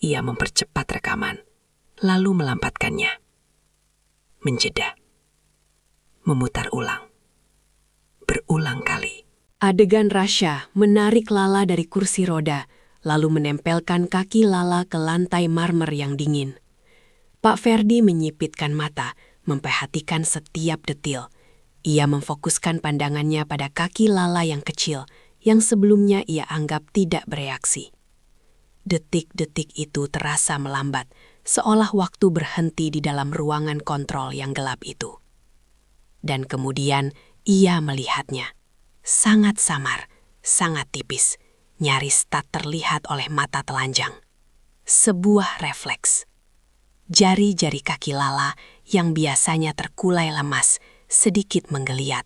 Ia mempercepat rekaman, lalu melampatkannya. Menjeda. Memutar ulang. Berulang kali. Adegan Rasya menarik Lala dari kursi roda, lalu menempelkan kaki Lala ke lantai marmer yang dingin. Pak Ferdi menyipitkan mata, memperhatikan setiap detil. Ia memfokuskan pandangannya pada kaki Lala yang kecil, yang sebelumnya ia anggap tidak bereaksi. Detik-detik itu terasa melambat, seolah waktu berhenti di dalam ruangan kontrol yang gelap itu. Dan kemudian ia melihatnya. Sangat samar, sangat tipis, nyaris tak terlihat oleh mata telanjang. Sebuah refleks. Jari-jari kaki Lala yang biasanya terkulai lemas, sedikit menggeliat.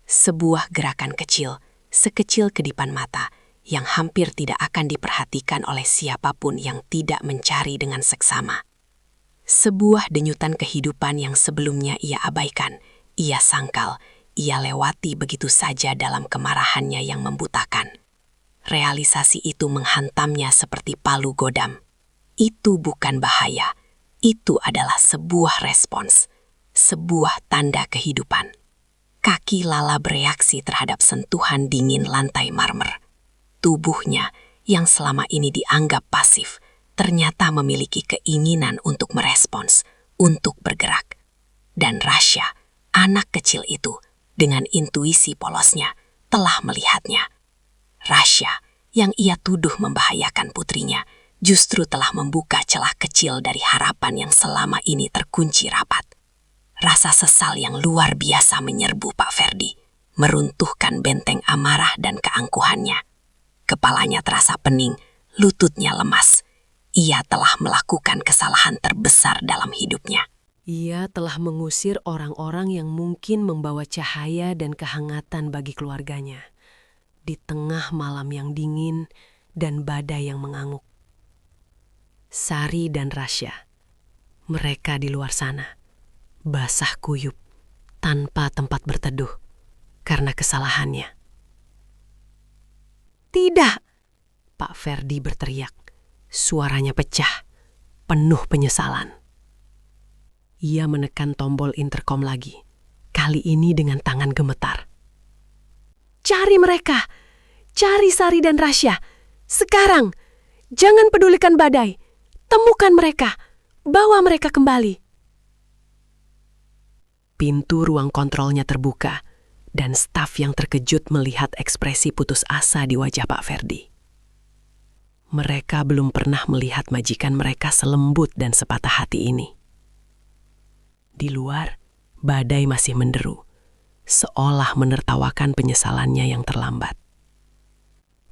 Sebuah gerakan kecil, sekecil kedipan mata, yang hampir tidak akan diperhatikan oleh siapapun yang tidak mencari dengan seksama. Sebuah denyutan kehidupan yang sebelumnya ia abaikan, ia sangkal, ia lewati begitu saja dalam kemarahannya yang membutakan. Realisasi itu menghantamnya seperti palu godam. Itu bukan bahaya, itu adalah sebuah respons, sebuah tanda kehidupan. Kaki Lala bereaksi terhadap sentuhan dingin lantai marmer. Tubuhnya yang selama ini dianggap pasif, ternyata memiliki keinginan untuk merespons, untuk bergerak. Dan Rasya, anak kecil itu, dengan intuisi polosnya, telah melihatnya. Rasya, yang ia tuduh membahayakan putrinya, justru telah membuka celah kecil dari harapan yang selama ini terkunci rapat. Rasa sesal yang luar biasa menyerbu Pak Ferdi, meruntuhkan benteng amarah dan keangkuhannya. Kepalanya terasa pening, lututnya lemas. Ia telah melakukan kesalahan terbesar dalam hidupnya. Ia telah mengusir orang-orang yang mungkin membawa cahaya dan kehangatan bagi keluarganya. Di tengah malam yang dingin dan badai yang mengamuk. Sari dan Rasya, mereka di luar sana, basah kuyup, tanpa tempat berteduh, karena kesalahannya. Tidak! Pak Ferdi berteriak, suaranya pecah, penuh penyesalan. Ia menekan tombol interkom lagi, kali ini dengan tangan gemetar. Cari mereka! Cari Sari dan Rasya! Sekarang! Jangan pedulikan badai! Temukan mereka! Bawa mereka kembali! Pintu ruang kontrolnya terbuka, dan staf yang terkejut melihat ekspresi putus asa di wajah Pak Ferdi. Mereka belum pernah melihat majikan mereka selembut dan sepatah hati ini. Di luar, badai masih menderu, seolah menertawakan penyesalannya yang terlambat.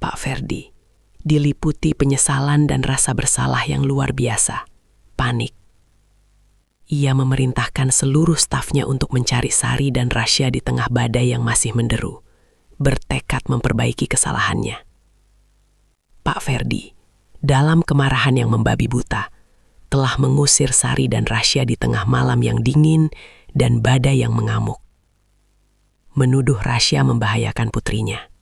Pak Ferdi diliputi penyesalan dan rasa bersalah yang luar biasa, panik. Ia memerintahkan seluruh stafnya untuk mencari Sari dan Rasya di tengah badai yang masih menderu, bertekad memperbaiki kesalahannya. Pak Ferdi, dalam kemarahan yang membabi buta, telah mengusir Sari dan Rasya di tengah malam yang dingin dan badai yang mengamuk. Menuduh Rasya membahayakan putrinya.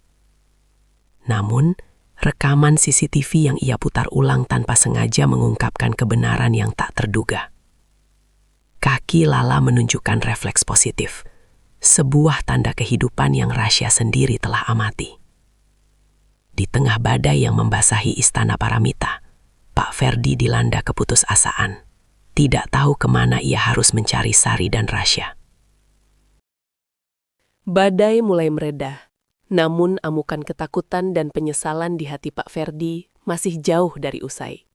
Namun, rekaman CCTV yang ia putar ulang tanpa sengaja mengungkapkan kebenaran yang tak terduga. Kaki Lala menunjukkan refleks positif, sebuah tanda kehidupan yang Rasya sendiri telah amati. Di tengah badai yang membasahi istana Paramita, Pak Ferdi dilanda keputusasaan. Tidak tahu kemana ia harus mencari Sari dan Rasya. Badai mulai mereda, namun amukan ketakutan dan penyesalan di hati Pak Ferdi masih jauh dari usai.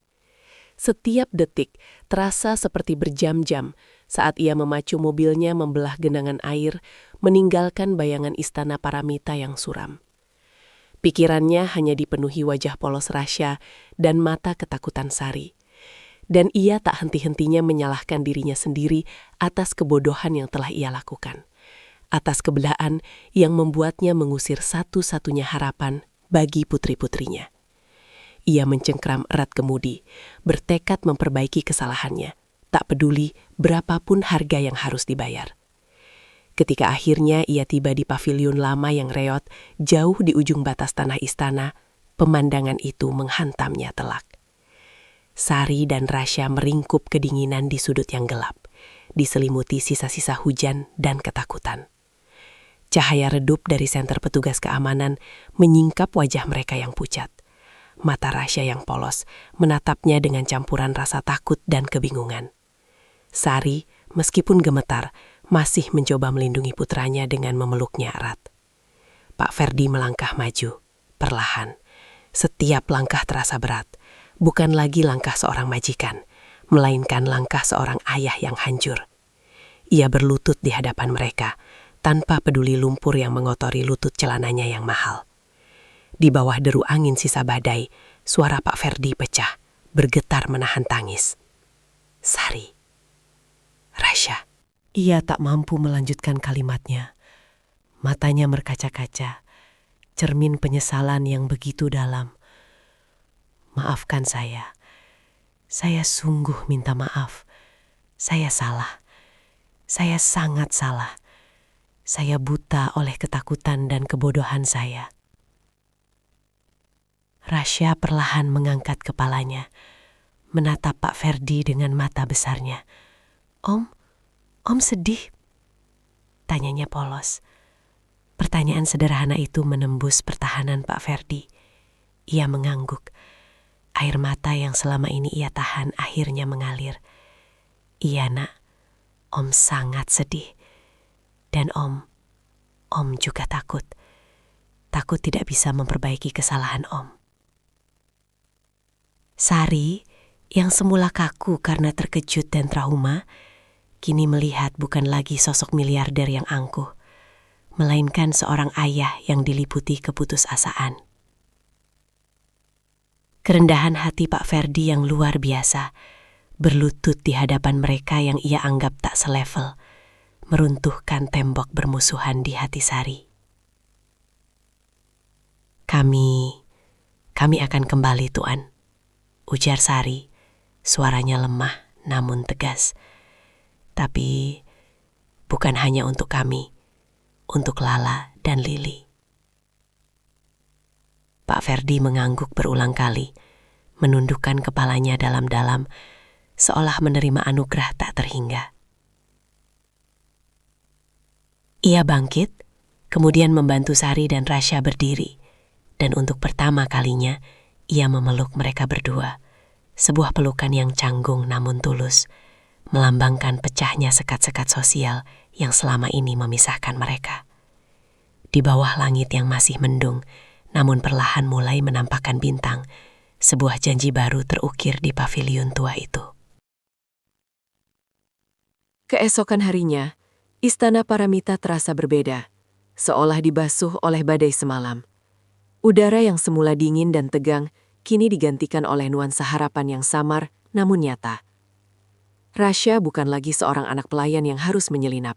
Setiap detik terasa seperti berjam-jam saat ia memacu mobilnya membelah genangan air, meninggalkan bayangan istana Paramita yang suram. Pikirannya hanya dipenuhi wajah polos Rasya dan mata ketakutan Sari. Dan ia tak henti-hentinya menyalahkan dirinya sendiri atas kebodohan yang telah ia lakukan. Atas kebelaan yang membuatnya mengusir satu-satunya harapan bagi putri-putrinya. Ia mencengkram erat kemudi, bertekad memperbaiki kesalahannya, tak peduli berapapun harga yang harus dibayar. Ketika akhirnya ia tiba di paviliun lama yang reot, jauh di ujung batas tanah istana, pemandangan itu menghantamnya telak. Sari dan Rasya meringkup kedinginan di sudut yang gelap, diselimuti sisa-sisa hujan dan ketakutan. Cahaya redup dari senter petugas keamanan menyingkap wajah mereka yang pucat. Mata Rasya yang polos menatapnya dengan campuran rasa takut dan kebingungan. Sari, meskipun gemetar, masih mencoba melindungi putranya dengan memeluknya erat. Pak Ferdi melangkah maju, perlahan. Setiap langkah terasa berat, bukan lagi langkah seorang majikan, melainkan langkah seorang ayah yang hancur. Ia berlutut di hadapan mereka, tanpa peduli lumpur yang mengotori lutut celananya yang mahal. Di bawah deru angin sisa badai, suara Pak Ferdi pecah, bergetar menahan tangis. Sari. Rasya. Ia tak mampu melanjutkan kalimatnya. Matanya berkaca-kaca, cermin penyesalan yang begitu dalam. Maafkan saya. Saya sungguh minta maaf. Saya salah. Saya sangat salah. Saya buta oleh ketakutan dan kebodohan saya. Rasya perlahan mengangkat kepalanya, menatap Pak Ferdi dengan mata besarnya. Om sedih? Tanyanya polos. Pertanyaan sederhana itu menembus pertahanan Pak Ferdi. Ia mengangguk. Air mata yang selama ini ia tahan akhirnya mengalir. Iya nak, Om sangat sedih. Dan Om juga takut. Takut tidak bisa memperbaiki kesalahan Om. Sari, yang semula kaku karena terkejut dan trauma, kini melihat bukan lagi sosok miliarder yang angkuh, melainkan seorang ayah yang diliputi keputusasaan. Kerendahan hati Pak Ferdi yang luar biasa, berlutut di hadapan mereka yang ia anggap tak selevel, meruntuhkan tembok bermusuhan di hati Sari. Kami akan kembali, Tuan, ujar Sari, suaranya lemah namun tegas. Tapi bukan hanya untuk kami, untuk Lala dan Lili. Pak Ferdi mengangguk berulang kali, menundukkan kepalanya dalam-dalam, seolah menerima anugerah tak terhingga. Ia bangkit, kemudian membantu Sari dan Rasya berdiri, dan untuk pertama kalinya ia memeluk mereka berdua, sebuah pelukan yang canggung namun tulus, melambangkan pecahnya sekat-sekat sosial yang selama ini memisahkan mereka. Di bawah langit yang masih mendung, namun perlahan mulai menampakkan bintang, sebuah janji baru terukir di paviliun tua itu. Keesokan harinya, istana Paramita terasa berbeda, seolah dibasuh oleh badai semalam. Udara yang semula dingin dan tegang, kini digantikan oleh nuansa harapan yang samar namun nyata. Rasya bukan lagi seorang anak pelayan yang harus menyelinap.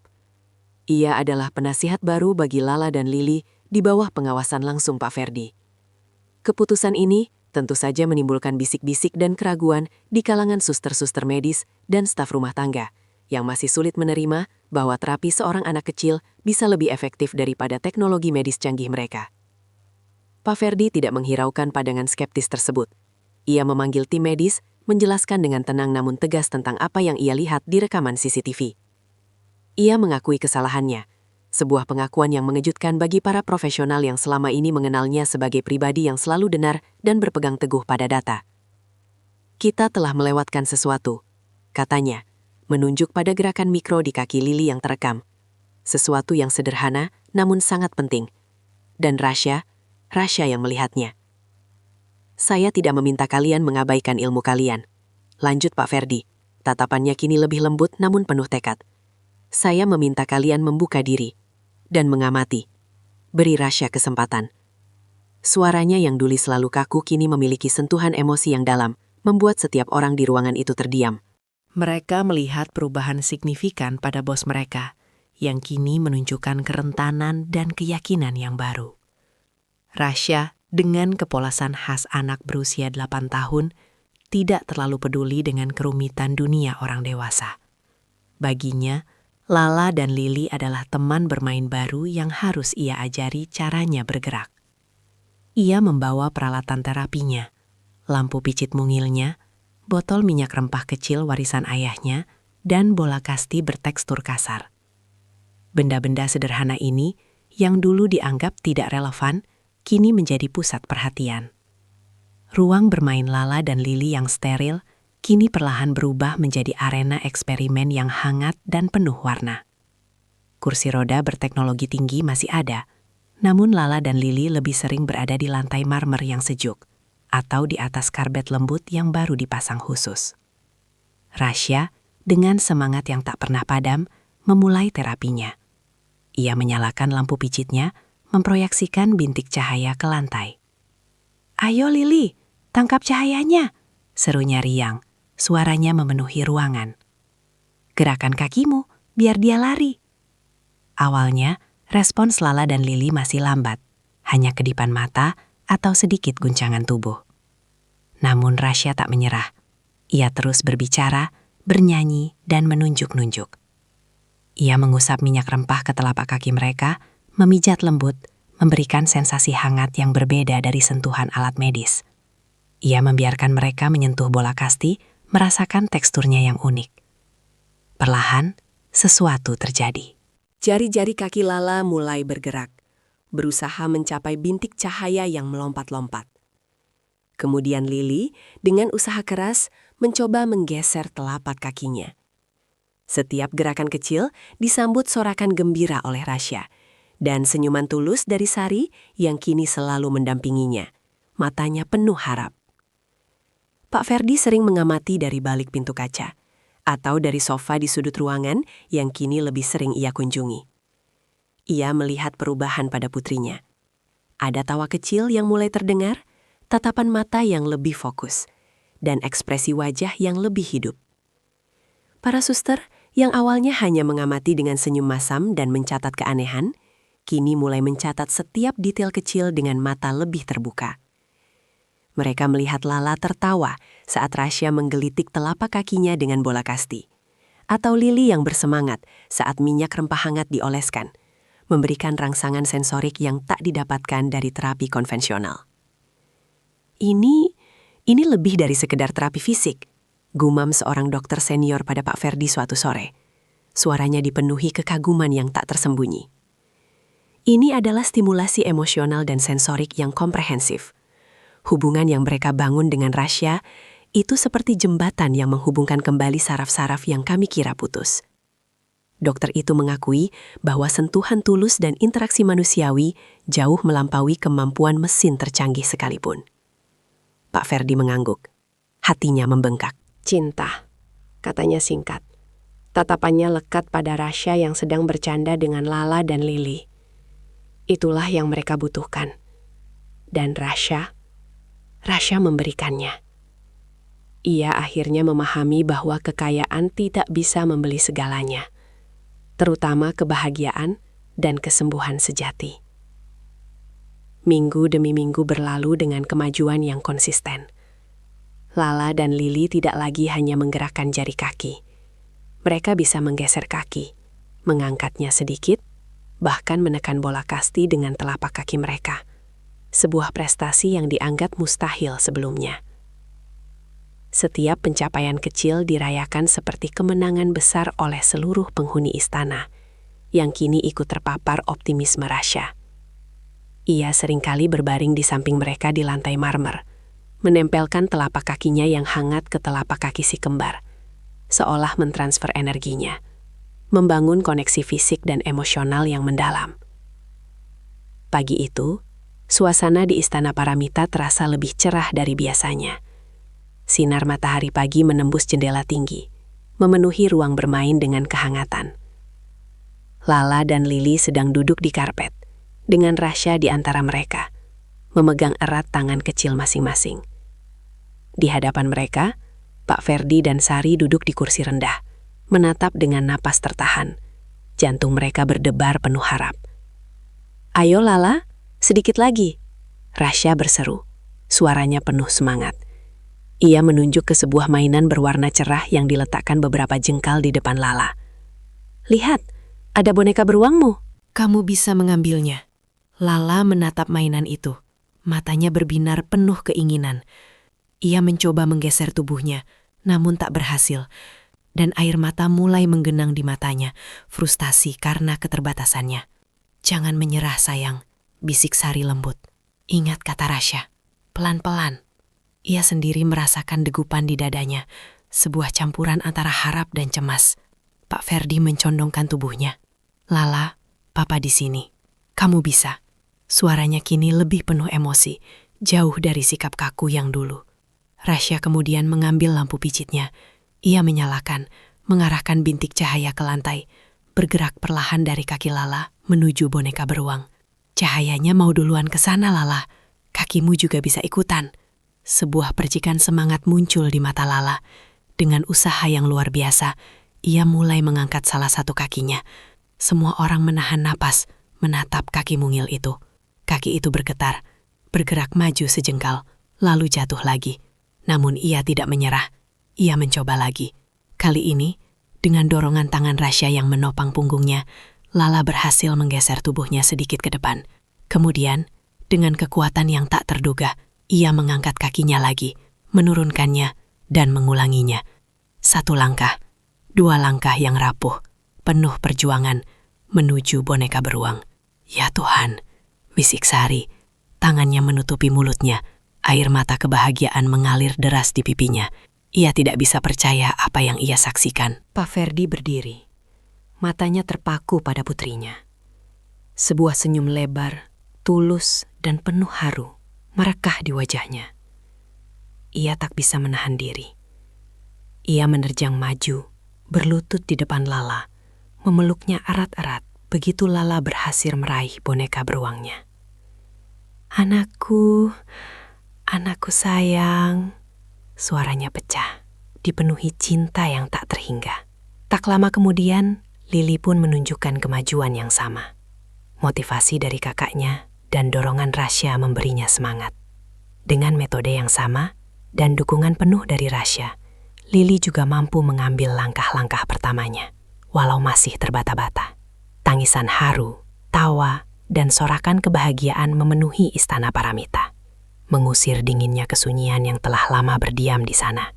Ia adalah penasihat baru bagi Lala dan Lili di bawah pengawasan langsung Pak Ferdi. Keputusan ini tentu saja menimbulkan bisik-bisik dan keraguan di kalangan suster-suster medis dan staf rumah tangga yang masih sulit menerima bahwa terapi seorang anak kecil bisa lebih efektif daripada teknologi medis canggih mereka. Pak Ferdi tidak menghiraukan pandangan skeptis tersebut. Ia memanggil tim medis, menjelaskan dengan tenang namun tegas tentang apa yang ia lihat di rekaman CCTV. Ia mengakui kesalahannya. Sebuah pengakuan yang mengejutkan bagi para profesional yang selama ini mengenalnya sebagai pribadi yang selalu benar dan berpegang teguh pada data. Kita telah melewatkan sesuatu, katanya, menunjuk pada gerakan mikro di kaki Lily yang terekam. Sesuatu yang sederhana namun sangat penting. Dan Rasya yang melihatnya. Saya tidak meminta kalian mengabaikan ilmu kalian. Lanjut Pak Ferdi. Tatapannya kini lebih lembut namun penuh tekad. Saya meminta kalian membuka diri dan mengamati. Beri Rasya kesempatan. Suaranya yang dulu selalu kaku kini memiliki sentuhan emosi yang dalam, membuat setiap orang di ruangan itu terdiam. Mereka melihat perubahan signifikan pada bos mereka, yang kini menunjukkan kerentanan dan keyakinan yang baru. Rasya, dengan kepolosan khas anak berusia 8 tahun, tidak terlalu peduli dengan kerumitan dunia orang dewasa. Baginya, Lala dan Lily adalah teman bermain baru yang harus ia ajari caranya bergerak. Ia membawa peralatan terapinya, lampu picit mungilnya, botol minyak rempah kecil warisan ayahnya, dan bola kasti bertekstur kasar. Benda-benda sederhana ini, yang dulu dianggap tidak relevan, kini menjadi pusat perhatian. Ruang bermain Lala dan Lily yang steril, kini perlahan berubah menjadi arena eksperimen yang hangat dan penuh warna. Kursi roda berteknologi tinggi masih ada, namun Lala dan Lily lebih sering berada di lantai marmer yang sejuk, atau di atas karbet lembut yang baru dipasang khusus. Rasya, dengan semangat yang tak pernah padam, memulai terapinya. Ia menyalakan lampu picitnya, memproyeksikan bintik cahaya ke lantai. "Ayo Lily, tangkap cahayanya," serunya riang, suaranya memenuhi ruangan. "Gerakan kakimu, biar dia lari." Awalnya, respons Lala dan Lily masih lambat, hanya kedipan mata atau sedikit guncangan tubuh. Namun Rasya tak menyerah. Ia terus berbicara, bernyanyi, dan menunjuk-nunjuk. Ia mengusap minyak rempah ke telapak kaki mereka, memijat lembut, memberikan sensasi hangat yang berbeda dari sentuhan alat medis. Ia membiarkan mereka menyentuh bola kasti, merasakan teksturnya yang unik. Perlahan, sesuatu terjadi. Jari-jari kaki Lala mulai bergerak, berusaha mencapai bintik cahaya yang melompat-lompat. Kemudian Lily, dengan usaha keras, mencoba menggeser telapak kakinya. Setiap gerakan kecil disambut sorakan gembira oleh Rasya, dan senyuman tulus dari Sari yang kini selalu mendampinginya. Matanya penuh harap. Pak Ferdi sering mengamati dari balik pintu kaca, atau dari sofa di sudut ruangan yang kini lebih sering ia kunjungi. Ia melihat perubahan pada putrinya. Ada tawa kecil yang mulai terdengar, tatapan mata yang lebih fokus, dan ekspresi wajah yang lebih hidup. Para suster yang awalnya hanya mengamati dengan senyum masam dan mencatat keanehan, kini mulai mencatat setiap detail kecil dengan mata lebih terbuka. Mereka melihat Lala tertawa saat Rasya menggelitik telapak kakinya dengan bola kasti, atau Lily yang bersemangat saat minyak rempah hangat dioleskan, memberikan rangsangan sensorik yang tak didapatkan dari terapi konvensional. Ini lebih dari sekedar terapi fisik, gumam seorang dokter senior pada Pak Ferdi suatu sore. Suaranya dipenuhi kekaguman yang tak tersembunyi. Ini adalah stimulasi emosional dan sensorik yang komprehensif. Hubungan yang mereka bangun dengan Rasya itu seperti jembatan yang menghubungkan kembali saraf-saraf yang kami kira putus. Dokter itu mengakui bahwa sentuhan tulus dan interaksi manusiawi jauh melampaui kemampuan mesin tercanggih sekalipun. Pak Ferdi mengangguk. Hatinya membengkak. "Cinta," katanya singkat. Tatapannya lekat pada Rasya yang sedang bercanda dengan Lala dan Lily. Itulah yang mereka butuhkan. Dan Rasya memberikannya. Ia akhirnya memahami bahwa kekayaan tidak bisa membeli segalanya, terutama kebahagiaan dan kesembuhan sejati. Minggu demi minggu berlalu dengan kemajuan yang konsisten. Lala dan Lily tidak lagi hanya menggerakkan jari kaki. Mereka bisa menggeser kaki, mengangkatnya sedikit, bahkan menekan bola kasti dengan telapak kaki mereka. Sebuah prestasi yang dianggap mustahil sebelumnya. Setiap pencapaian kecil dirayakan seperti kemenangan besar oleh seluruh penghuni istana. yang kini ikut terpapar optimisme Rasya. Ia seringkali berbaring di samping mereka di lantai marmer, menempelkan telapak kakinya yang hangat ke telapak kaki si kembar, seolah mentransfer energinya, membangun koneksi fisik dan emosional yang mendalam. Pagi itu, suasana di Istana Paramita terasa lebih cerah dari biasanya. Sinar matahari pagi menembus jendela tinggi, memenuhi ruang bermain dengan kehangatan. Lala dan Lili sedang duduk di karpet, dengan Rasya di antara mereka, memegang erat tangan kecil masing-masing. Di hadapan mereka, Pak Ferdi dan Sari duduk di kursi rendah, menatap dengan napas tertahan. Jantung mereka berdebar penuh harap. "Ayo Lala, sedikit lagi," Rasya berseru, suaranya penuh semangat. Ia menunjuk ke sebuah mainan berwarna cerah yang diletakkan beberapa jengkal di depan Lala. "Lihat, ada boneka beruangmu." Kamu bisa mengambilnya. Lala menatap mainan itu. Matanya berbinar penuh keinginan. Ia mencoba menggeser tubuhnya, namun tak berhasil. Dan air mata mulai menggenang di matanya, frustasi karena keterbatasannya. "Jangan menyerah sayang," bisik Sari lembut. "Ingat kata Rasya, pelan-pelan." Ia sendiri merasakan degupan di dadanya, sebuah campuran antara harap dan cemas. Pak Ferdi mencondongkan tubuhnya. "Lala, Papa di sini. Kamu bisa." Suaranya kini lebih penuh emosi, jauh dari sikap kaku yang dulu. Rasya kemudian mengambil lampu pijitnya. Ia menyalakan, mengarahkan bintik cahaya ke lantai, bergerak perlahan dari kaki Lala menuju boneka beruang. "Cahayanya mau duluan ke sana, Lala. Kakimu juga bisa ikutan." Sebuah percikan semangat muncul di mata Lala. Dengan usaha yang luar biasa, ia mulai mengangkat salah satu kakinya. Semua orang menahan napas, menatap kaki mungil itu. Kaki itu bergetar, bergerak maju sejengkal, lalu jatuh lagi. Namun ia tidak menyerah. Ia mencoba lagi. Kali ini, dengan dorongan tangan Rasya yang menopang punggungnya, Lala berhasil menggeser tubuhnya sedikit ke depan. Kemudian, dengan kekuatan yang tak terduga, ia mengangkat kakinya lagi, menurunkannya, dan mengulanginya. 1 langkah, 2 langkah yang rapuh, penuh perjuangan, menuju boneka beruang. "Ya Tuhan," bisik Sari, tangannya menutupi mulutnya, air mata kebahagiaan mengalir deras di pipinya. Ia tidak bisa percaya apa yang ia saksikan. Pak Ferdi berdiri, matanya terpaku pada putrinya. Sebuah senyum lebar, tulus, dan penuh haru merekah di wajahnya. Ia tak bisa menahan diri. Ia menerjang maju, berlutut di depan Lala, memeluknya erat-erat begitu Lala berhasil meraih boneka beruangnya. "Anakku, anakku sayang," suaranya pecah, dipenuhi cinta yang tak terhingga. Tak lama kemudian, Lili pun menunjukkan kemajuan yang sama. Motivasi dari kakaknya dan dorongan Rasya memberinya semangat. Dengan metode yang sama dan dukungan penuh dari Rasya, Lili juga mampu mengambil langkah-langkah pertamanya, walau masih terbata-bata. Tangisan haru, tawa, dan sorakan kebahagiaan memenuhi Istana Paramita, mengusir dinginnya kesunyian yang telah lama berdiam di sana,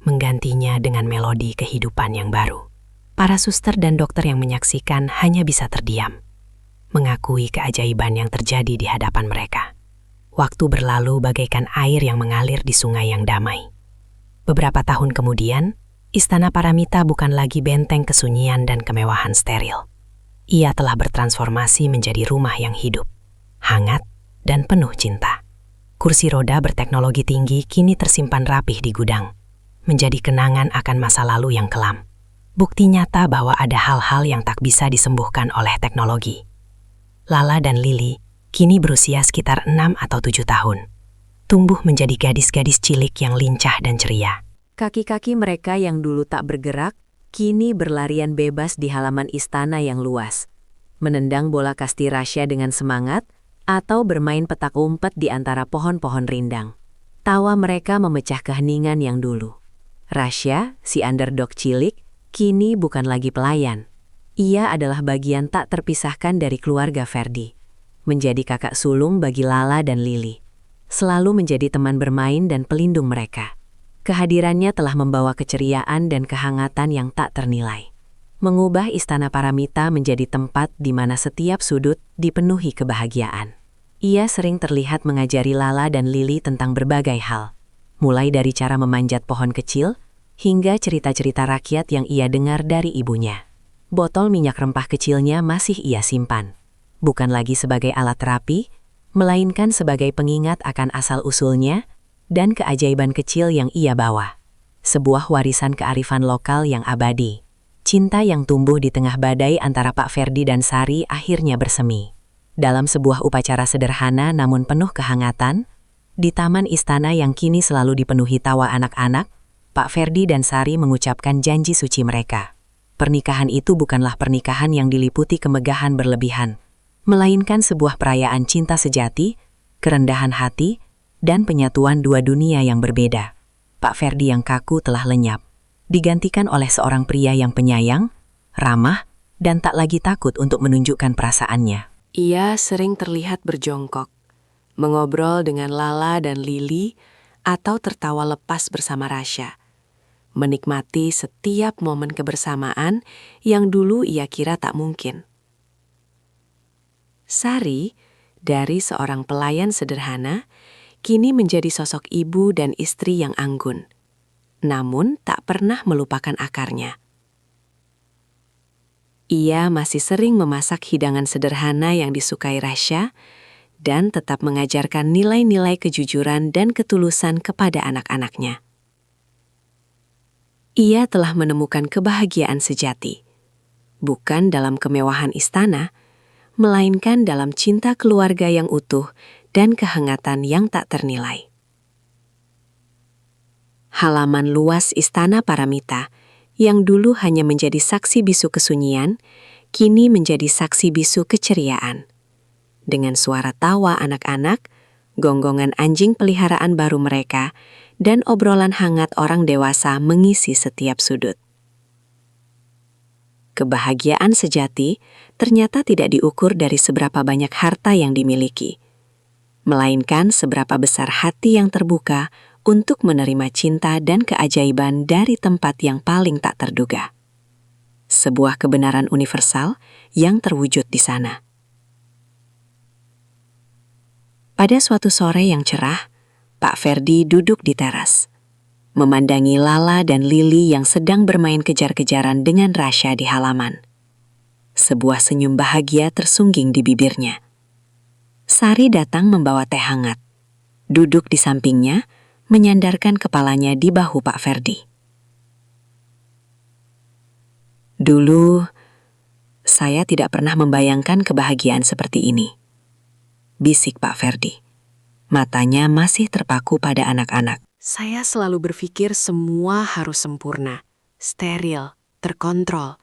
menggantinya dengan melodi kehidupan yang baru. Para suster dan dokter yang menyaksikan hanya bisa terdiam, mengakui keajaiban yang terjadi di hadapan mereka. Waktu berlalu bagaikan air yang mengalir di sungai yang damai. Beberapa tahun kemudian, Istana Paramita bukan lagi benteng kesunyian dan kemewahan steril. Ia telah bertransformasi menjadi rumah yang hidup, hangat, dan penuh cinta. Kursi roda berteknologi tinggi kini tersimpan rapih di gudang, menjadi kenangan akan masa lalu yang kelam. Bukti nyata bahwa ada hal-hal yang tak bisa disembuhkan oleh teknologi. Lala dan Lili kini berusia sekitar 6 atau 7 tahun. Tumbuh menjadi gadis-gadis cilik yang lincah dan ceria. Kaki-kaki mereka yang dulu tak bergerak, kini berlarian bebas di halaman istana yang luas. Menendang bola kasti Rasya dengan semangat, atau bermain petak umpet di antara pohon-pohon rindang. Tawa mereka memecah keheningan yang dulu. Rasya, si underdog cilik, kini bukan lagi pelayan. Ia adalah bagian tak terpisahkan dari keluarga Ferdi. Menjadi kakak sulung bagi Lala dan Lili. Selalu menjadi teman bermain dan pelindung mereka. Kehadirannya telah membawa keceriaan dan kehangatan yang tak ternilai. mengubah istana Paramita menjadi tempat di mana setiap sudut dipenuhi kebahagiaan. Ia sering terlihat mengajari Lala dan Lily tentang berbagai hal, mulai dari cara memanjat pohon kecil hingga cerita-cerita rakyat yang ia dengar dari ibunya. Botol minyak rempah kecilnya masih ia simpan, bukan lagi sebagai alat terapi, melainkan sebagai pengingat akan asal-usulnya dan keajaiban kecil yang ia bawa. Sebuah warisan kearifan lokal yang abadi. Cinta yang tumbuh di tengah badai antara Pak Ferdi dan Sari akhirnya bersemi. Dalam sebuah upacara sederhana namun penuh kehangatan, di taman istana yang kini selalu dipenuhi tawa anak-anak, Pak Ferdi dan Sari mengucapkan janji suci mereka. Pernikahan itu bukanlah pernikahan yang diliputi kemegahan berlebihan, melainkan sebuah perayaan cinta sejati, kerendahan hati, dan penyatuan dua dunia yang berbeda. Pak Ferdi yang kaku telah lenyap, digantikan oleh seorang pria yang penyayang, ramah, dan tak lagi takut untuk menunjukkan perasaannya. Ia sering terlihat berjongkok, mengobrol dengan Lala dan Lily, atau tertawa lepas bersama Rasya, menikmati setiap momen kebersamaan yang dulu ia kira tak mungkin. Sari, dari seorang pelayan sederhana, kini menjadi sosok ibu dan istri yang anggun, namun tak pernah melupakan akarnya. Ia masih sering memasak hidangan sederhana yang disukai Rasya dan tetap mengajarkan nilai-nilai kejujuran dan ketulusan kepada anak-anaknya. Ia telah menemukan kebahagiaan sejati, bukan dalam kemewahan istana, melainkan dalam cinta keluarga yang utuh dan kehangatan yang tak ternilai. Halaman luas istana Paramita, yang dulu hanya menjadi saksi bisu kesunyian, kini menjadi saksi bisu keceriaan. Dengan suara tawa anak-anak, gonggongan anjing peliharaan baru mereka, dan obrolan hangat orang dewasa mengisi setiap sudut. Kebahagiaan sejati ternyata tidak diukur dari seberapa banyak harta yang dimiliki, melainkan seberapa besar hati yang terbuka untuk menerima cinta dan keajaiban dari tempat yang paling tak terduga. Sebuah kebenaran universal yang terwujud di sana. Pada suatu sore yang cerah, Pak Ferdi duduk di teras, memandangi Lala dan Lily yang sedang bermain kejar-kejaran dengan Rasya di halaman. Sebuah senyum bahagia tersungging di bibirnya. Sari datang membawa teh hangat. Duduk di sampingnya, menyandarkan kepalanya di bahu Pak Ferdi. Dulu, saya tidak pernah membayangkan kebahagiaan seperti ini, bisik Pak Ferdi. Matanya masih terpaku pada anak-anak. Saya selalu berpikir semua harus sempurna, steril, terkontrol.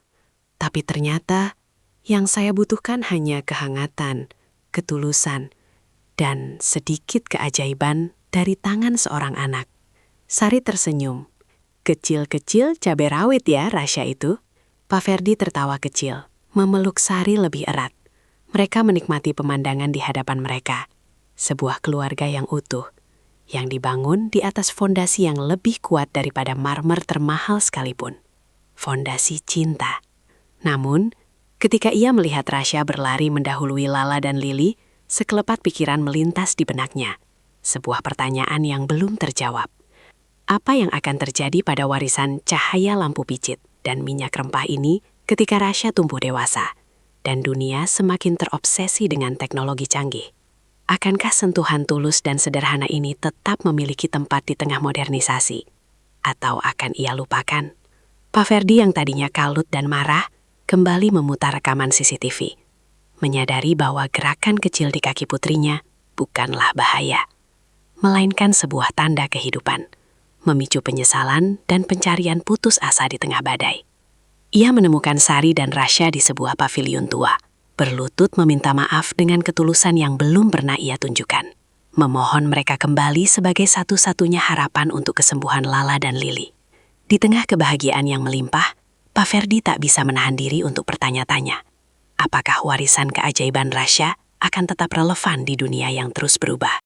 Tapi ternyata yang saya butuhkan hanya kehangatan, ketulusan, dan sedikit keajaiban dari tangan seorang anak. Sari tersenyum. Kecil-kecil cabai rawit ya Rasya itu. Pak Ferdi tertawa kecil, memeluk Sari lebih erat. Mereka menikmati pemandangan di hadapan mereka. Sebuah keluarga yang utuh, yang dibangun di atas fondasi yang lebih kuat daripada marmer termahal sekalipun. Fondasi cinta. Namun, ketika ia melihat Rasya berlari mendahului Lala dan Lily, sekelepat pikiran melintas di benaknya. Sebuah pertanyaan yang belum terjawab. Apa yang akan terjadi pada warisan cahaya lampu picit dan minyak rempah ini ketika Rasya tumbuh dewasa dan dunia semakin terobsesi dengan teknologi canggih? Akankah sentuhan tulus dan sederhana ini tetap memiliki tempat di tengah modernisasi? Atau akan ia lupakan? Pak Ferdi yang tadinya kalut dan marah, kembali memutar rekaman CCTV. Menyadari bahwa gerakan kecil di kaki putrinya bukanlah bahaya, melainkan sebuah tanda kehidupan, memicu penyesalan dan pencarian putus asa di tengah badai. Ia menemukan Sari dan Rasya di sebuah pavilion tua, berlutut meminta maaf dengan ketulusan yang belum pernah ia tunjukkan. Memohon mereka kembali sebagai satu-satunya harapan untuk kesembuhan Lala dan Lily. Di tengah kebahagiaan yang melimpah, Pak Ferdi tak bisa menahan diri untuk bertanya-tanya. Apakah warisan keajaiban Rasya akan tetap relevan di dunia yang terus berubah?